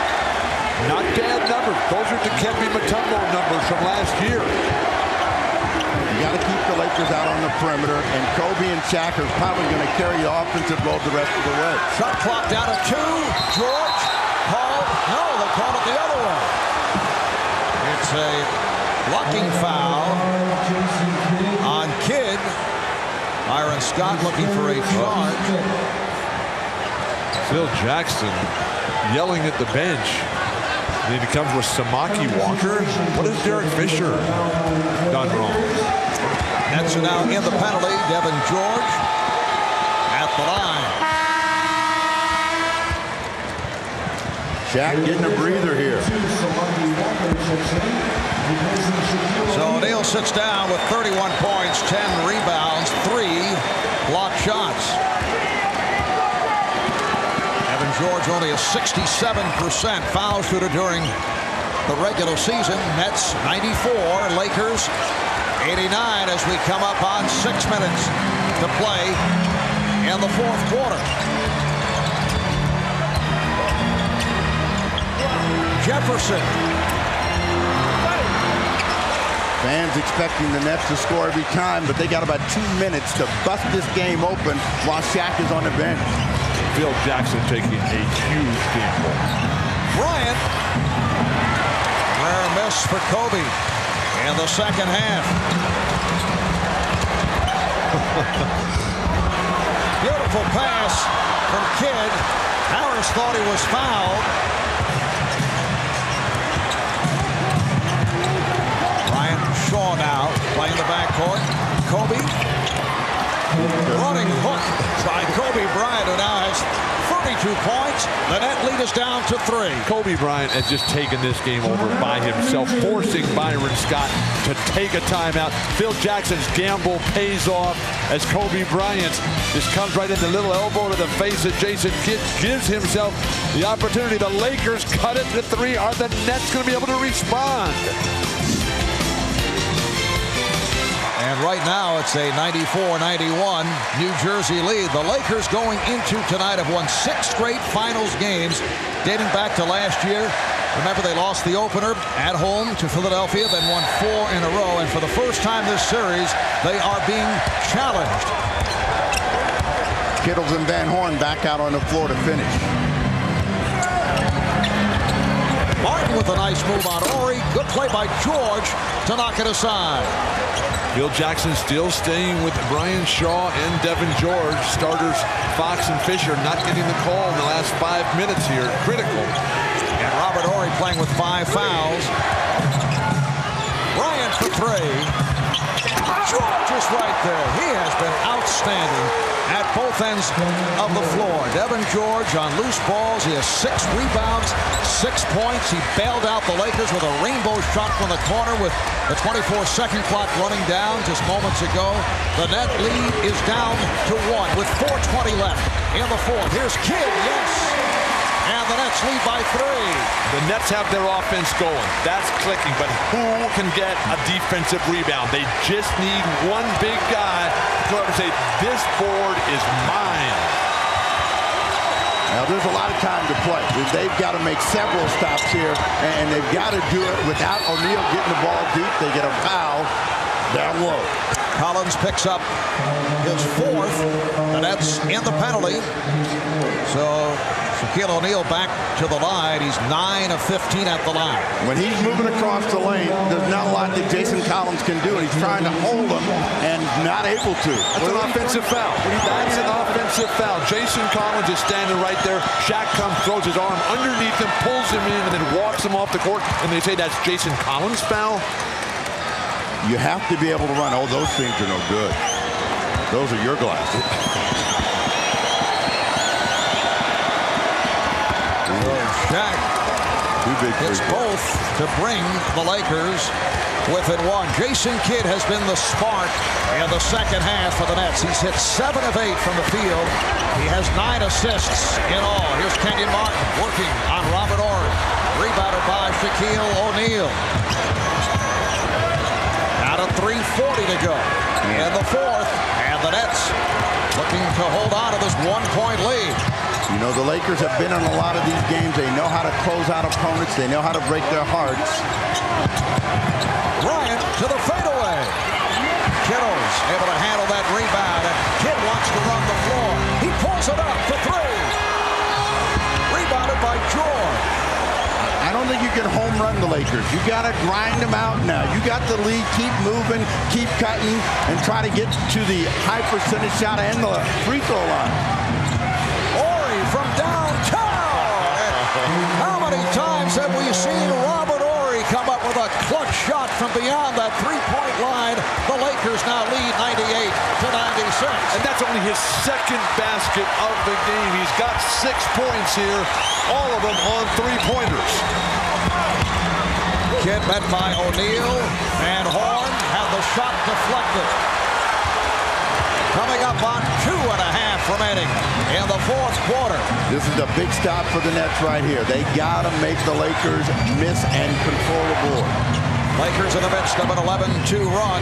Not bad numbers. Those are the Dikembe Mutombo numbers from last year. You got to keep the Lakers out on the perimeter, and Kobe and Shaq are probably going to carry the offensive load the rest of the way. Shot clock down to 2. George called. No, they called it the other way. It's a blocking foul on Kidd. Byron Scott looking for a charge. Phil Jackson yelling at the bench. And then he comes with Samaki Walker. What has Derek Fisher done wrong? Nets are now in the penalty. Devin George at the line. Shaq getting a breather here. So O'Neal sits down with 31 points, 10 rebounds, 3 blocked shots. George only a 67% foul shooter during the regular season. Nets 94, Lakers 89 as we come up on 6 minutes to play in the fourth quarter. Jefferson. Fans expecting the Nets to score every time, but they got about 2 minutes to bust this game open while Shaq is on the bench. Phil Jackson taking a huge gamble. Bryant. Rare miss for Kobe in the second half. Beautiful pass from Kidd. Harris thought he was fouled. Bryant Shaw now playing the backcourt. Kobe. Running hook by Kobe Bryant, who now has 32 points. The net lead is down to 3. Kobe Bryant has just taken this game over by himself, forcing Byron Scott to take a timeout. Phil Jackson's gamble pays off as Kobe Bryant just comes right in, the little elbow to the face of Jason Kidd, gives himself the opportunity. The Lakers cut it to 3. Are the Nets going to be able to respond? And right now it's a 94-91 New Jersey lead. The Lakers going into tonight have won 6 straight finals games dating back to last year. Remember, they lost the opener at home to Philadelphia, then won 4 in a row. And for the first time this series, they are being challenged. Kittles and Van Horn back out on the floor to finish. Martin with a nice move on Horry. Good play by George to knock it aside. Phil Jackson still staying with Brian Shaw and Devin George. Starters Fox and Fisher not getting the call in the last 5 minutes here. Critical. And Robert Horry playing with 5 fouls. Bryant for 3. George is right there. He has been outstanding at both ends of the floor. Devin George on loose balls. He has 6 rebounds, 6 points. He bailed out the Lakers with a rainbow shot from the corner with the 24-second clock running down just moments ago. The net lead is down to 1 with 4:20 left in the fourth. Here's Kidd, yes. And the Nets lead by 3. The Nets have their offense going. That's clicking, but who can get a defensive rebound? They just need one big guy to go up and say, this board is mine. Now, there's a lot of time to play. They've got to make several stops here, and they've got to do it without O'Neal getting the ball deep. They get a foul down low. Collins picks up his 4th. The Nets in the penalty. So Shaquille O'Neal back to the line. He's 9 of 15 at the line. When he's moving across the lane, there's not a lot that Jason Collins can do, and he's trying to hold him and not able to. That's an offensive foul. That's an offensive foul. Jason Collins is standing right there. Shaq comes, throws his arm underneath him, pulls him in, and then walks him off the court, and they say that's Jason Collins' foul. You have to be able to run. Oh, those things are no good. Those are your glasses. Shaq hits both to bring the Lakers within 1. Jason Kidd has been the spark in the second half for the Nets. He's hit 7 of 8 from the field. He has 9 assists in all. Here's Kenyon Martin working on Robert Horry. Rebounded by Shaquille O'Neal. Out of 3:40 to go in the fourth. And the Nets looking to hold on to this 1-point lead. You know, the Lakers have been in a lot of these games. They know how to close out opponents. They know how to break their hearts. Bryant to the fadeaway. Kittles able to handle that rebound, and Kidd wants to run the floor. He pulls it up for 3. Rebounded by George. I don't think you can home run the Lakers. You got to grind them out now. You got the lead. Keep moving, keep cutting, and try to get to the high percentage shot and the free throw line. From downtown. How many times have we seen Robert Horry come up with a clutch shot from beyond that 3-point line? The Lakers now lead 98-96. And that's only his 2nd basket of the game. He's got 6 points here, all of them on 3-pointers. Kidd met by O'Neal, and Horn had the shot deflected. coming up on 2.5 remaining in the fourth quarter. This is a big stop for the Nets right here. They got to make the Lakers miss and control the board. Lakers in the midst of an 11-2 run.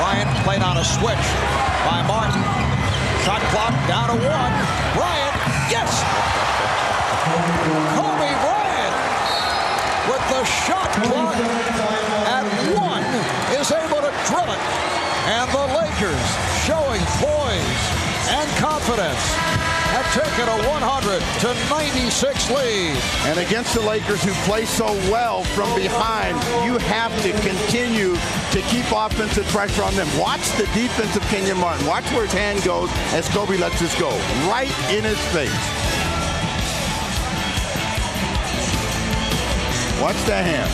Bryant played on a switch by Martin. Shot clock down to 1. Bryant, yes! Kobe Bryant with the shot clock at 1 is able to drill it. And the Lakers showing poise and confidence have taken a 100-96 lead. And against the Lakers, who play so well from behind, you have to continue to keep offensive pressure on them. Watch the defense of Kenyon Martin. Watch where his hand goes as Kobe lets this go. Right in his face. Watch that hand.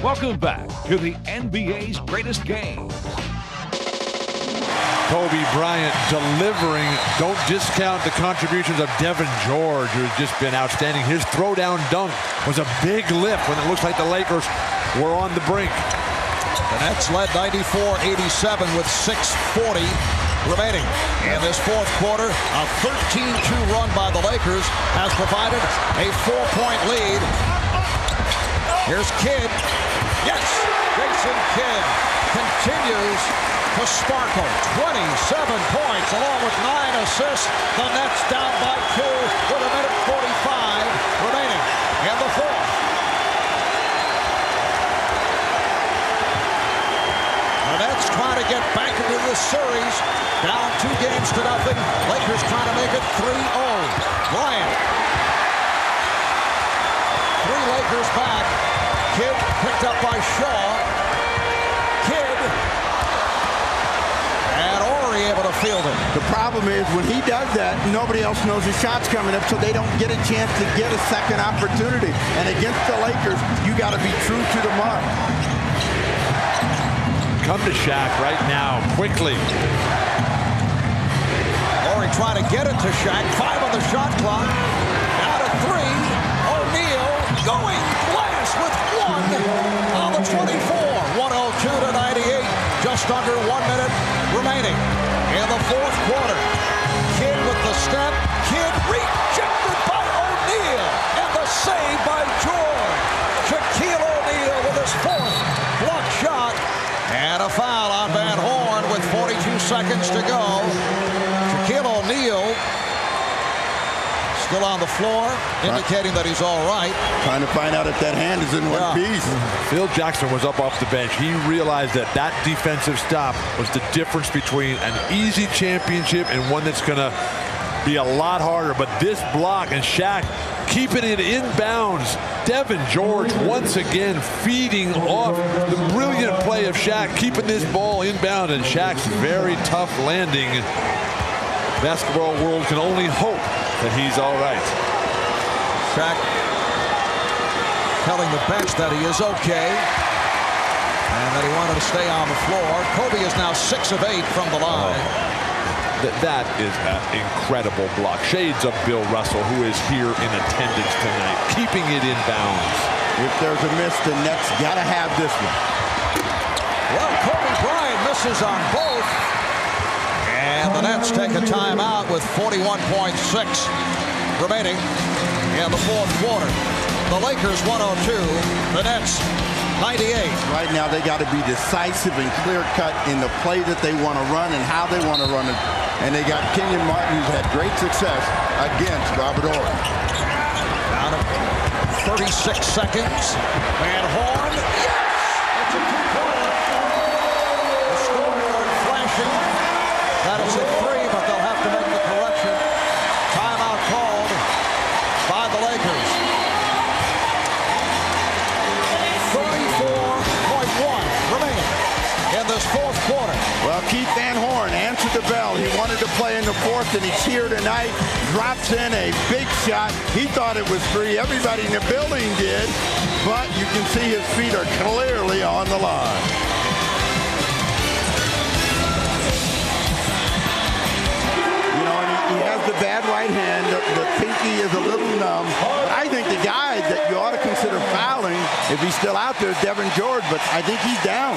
Welcome back to the NBA's greatest games. Kobe Bryant delivering. Don't discount the contributions of Devin George, who's just been outstanding. His throwdown dunk was a big lift when it looks like the Lakers were on the brink. The Nets led 94-87 with 6:40 remaining. In this fourth quarter, a 13-2 run by the Lakers has provided a 4-point lead. Here's Kidd. Yes, Jason Kidd continues to sparkle. 27 points along with 9 assists. The Nets down by 2 with a minute 45 remaining in the fourth. The Nets trying to get back into this series. Down 2-0. Lakers trying to make it 3-0. Bryant. 3 Lakers back. Kidd picked up by Shaw. Kidd. And Horry able to field it. The problem is when he does that, nobody else knows his shot's coming up, so they don't get a chance to get a second opportunity. And against the Lakers, you got to be true to the mark. Come to Shaq right now, quickly. Horry trying to get it to Shaq. 5 on the shot clock. Down to 3. O'Neal going glass with 1 on the 24. 102-98. Just under 1 minute remaining in the fourth quarter. Kidd with the step. Kidd rejected by O'Neal. And the save by George. Shaquille O'Neal with his 4th block shot. And a foul on Van Horn with 42 seconds to go. Shaquille O'Neal still on the floor, indicating that he's all right. Trying to find out if that hand is in one piece. Phil Jackson was up off the bench. He realized that that defensive stop was the difference between an easy championship and one that's going to be a lot harder. But this block and Shaq keeping it inbounds. Devin George once again feeding off the brilliant play of Shaq, keeping this ball inbound, and Shaq's very tough landing. Basketball world can only hope that he's all right. Shaq telling the bench that he is okay and that he wanted to stay on the floor. Kobe is now 6 of 8 from the line. That is an incredible block. Shades of Bill Russell, who is here in attendance tonight, keeping it in bounds. If there's a miss, the Nets got to have this one. Well, Kobe Bryant misses on both. And the Nets take a timeout with 41.6 remaining in the fourth quarter. The Lakers 102, the Nets 98. Right now they got to be decisive and clear-cut in the play that they want to run and how they want to run it. And they got Kenyon Martin, who's had great success against Robert Horry. Down to 36 seconds. Van Horn, yes! It's a 2-point. The scoreboard flashing. That is a 3, but they'll have to make the correction. Timeout called by the Lakers. 34.1 remaining in this fourth quarter. Well, Keith Van Horn answered the bell. He wanted to play in the fourth, and he's here tonight. Drops in a big shot. He thought it was free. Everybody in the building did. but you can see his feet are clearly on the line. You know, and he has the bad right hand. The pinky is a little numb. But I think the guy that you ought to consider fouling, if he's still out there, is Devean George, but I think he's down.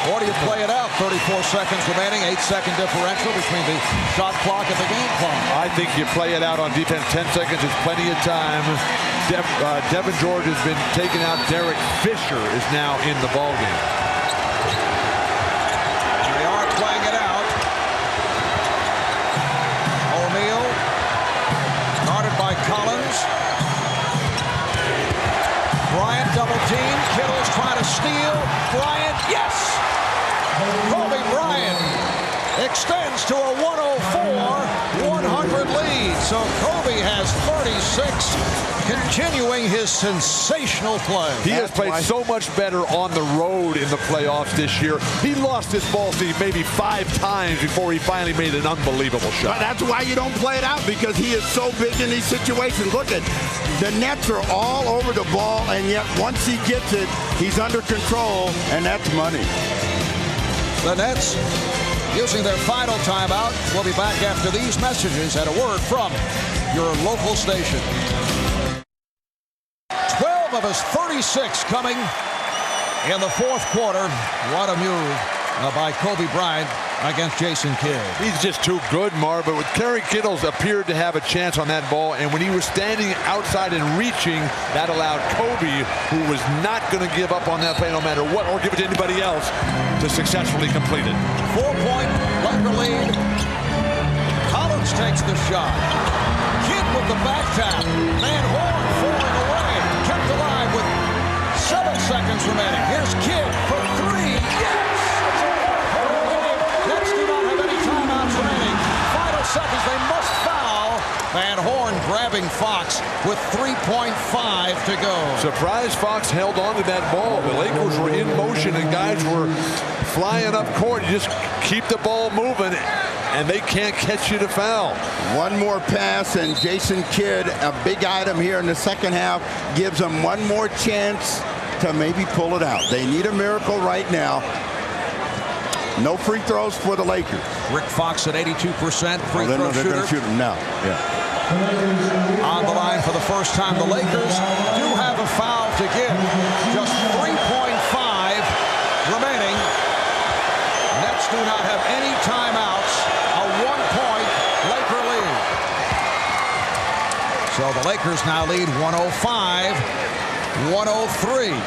Or do you play it out? 34 seconds remaining, 8-second differential between the shot clock and the game clock. I think you play it out on defense. 10 seconds is plenty of time. Devean George has been taken out. Derek Fisher is now in the ballgame. They are playing it out. O'Neal, guarded by Collins. Bryant double team. Kittles trying to steal. Bryant, yes! Kobe Bryant extends to a 104-100 lead. So Kobe has 36, continuing his sensational play. He has played so much better on the road in the playoffs this year. He lost his ball seat maybe 5 times before he finally made an unbelievable shot. But that's why you don't play it out, because he is so big in these situations. Look at the Nets are all over the ball, and yet once he gets it, he's under control, and that's money. The Nets using their final timeout. We'll be back after these messages and a word from your local station. 12 of his 36 coming in the fourth quarter. What a move by Kobe Bryant against Jason Kidd. He's just too good, Marv. But with Kerry, Kittles appeared to have a chance on that ball, and when he was standing outside and reaching, that allowed Kobe, who was not going to give up on that play no matter what, or give it to anybody else, to successfully complete it. 4-point Laker lead. Collins takes the shot. Kidd with the back tap. Van Horn falling away. Kept alive with 7 seconds remaining. Here's Kidd for 3. Yes! Nets do not have any timeouts remaining. Final seconds, they must foul. Van Horn grabbing Fox with 3.5 to go. Surprise, Fox held on to that ball. The Lakers were in motion and guys were flying up court. You just keep the ball moving and they can't catch you to foul. One more pass, and Jason Kidd, a big item here in the second half, gives them one more chance to maybe pull it out. They need a miracle right now. No free throws for the Lakers. Rick Fox at 82% free throw throw shooter. They're going to shoot him now. Yeah. On the line for the first time, the Lakers do have a foul to give. Just 3.5 remaining. Nets do not have any timeouts. A 1-point Laker lead. So the Lakers now lead 105-103.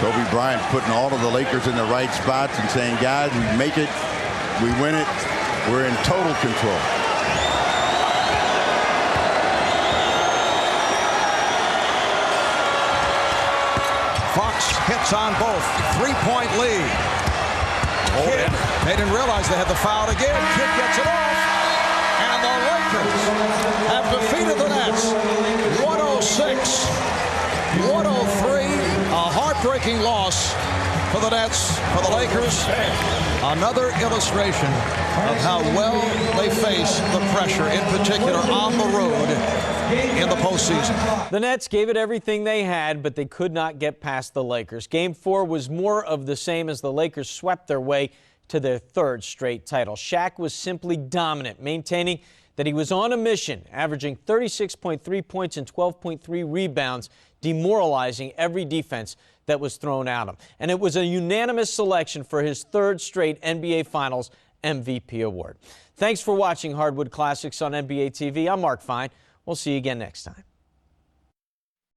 Kobe Bryant putting all of the Lakers in the right spots and saying, guys, we make it, we win it, we're in total control. Fox hits on both. 3-point lead. Kidd, they didn't realize they had the foul again. Kidd gets it off. And the Lakers have defeated the Nets. 106-103. A heartbreaking loss for the Nets, for the Lakers. Another illustration of how well they face the pressure, in particular on the road in the postseason. The Nets gave it everything they had, but they could not get past the Lakers. Game 4 was more of the same as the Lakers swept their way to their 3rd straight title. Shaq was simply dominant, maintaining that he was on a mission, averaging 36.3 points and 12.3 rebounds, demoralizing every defense that was thrown at him. And it was a unanimous selection for his 3rd straight NBA Finals MVP award. Thanks for watching Hardwood Classics on NBA TV. I'm Mark Fine. We'll see you again next time.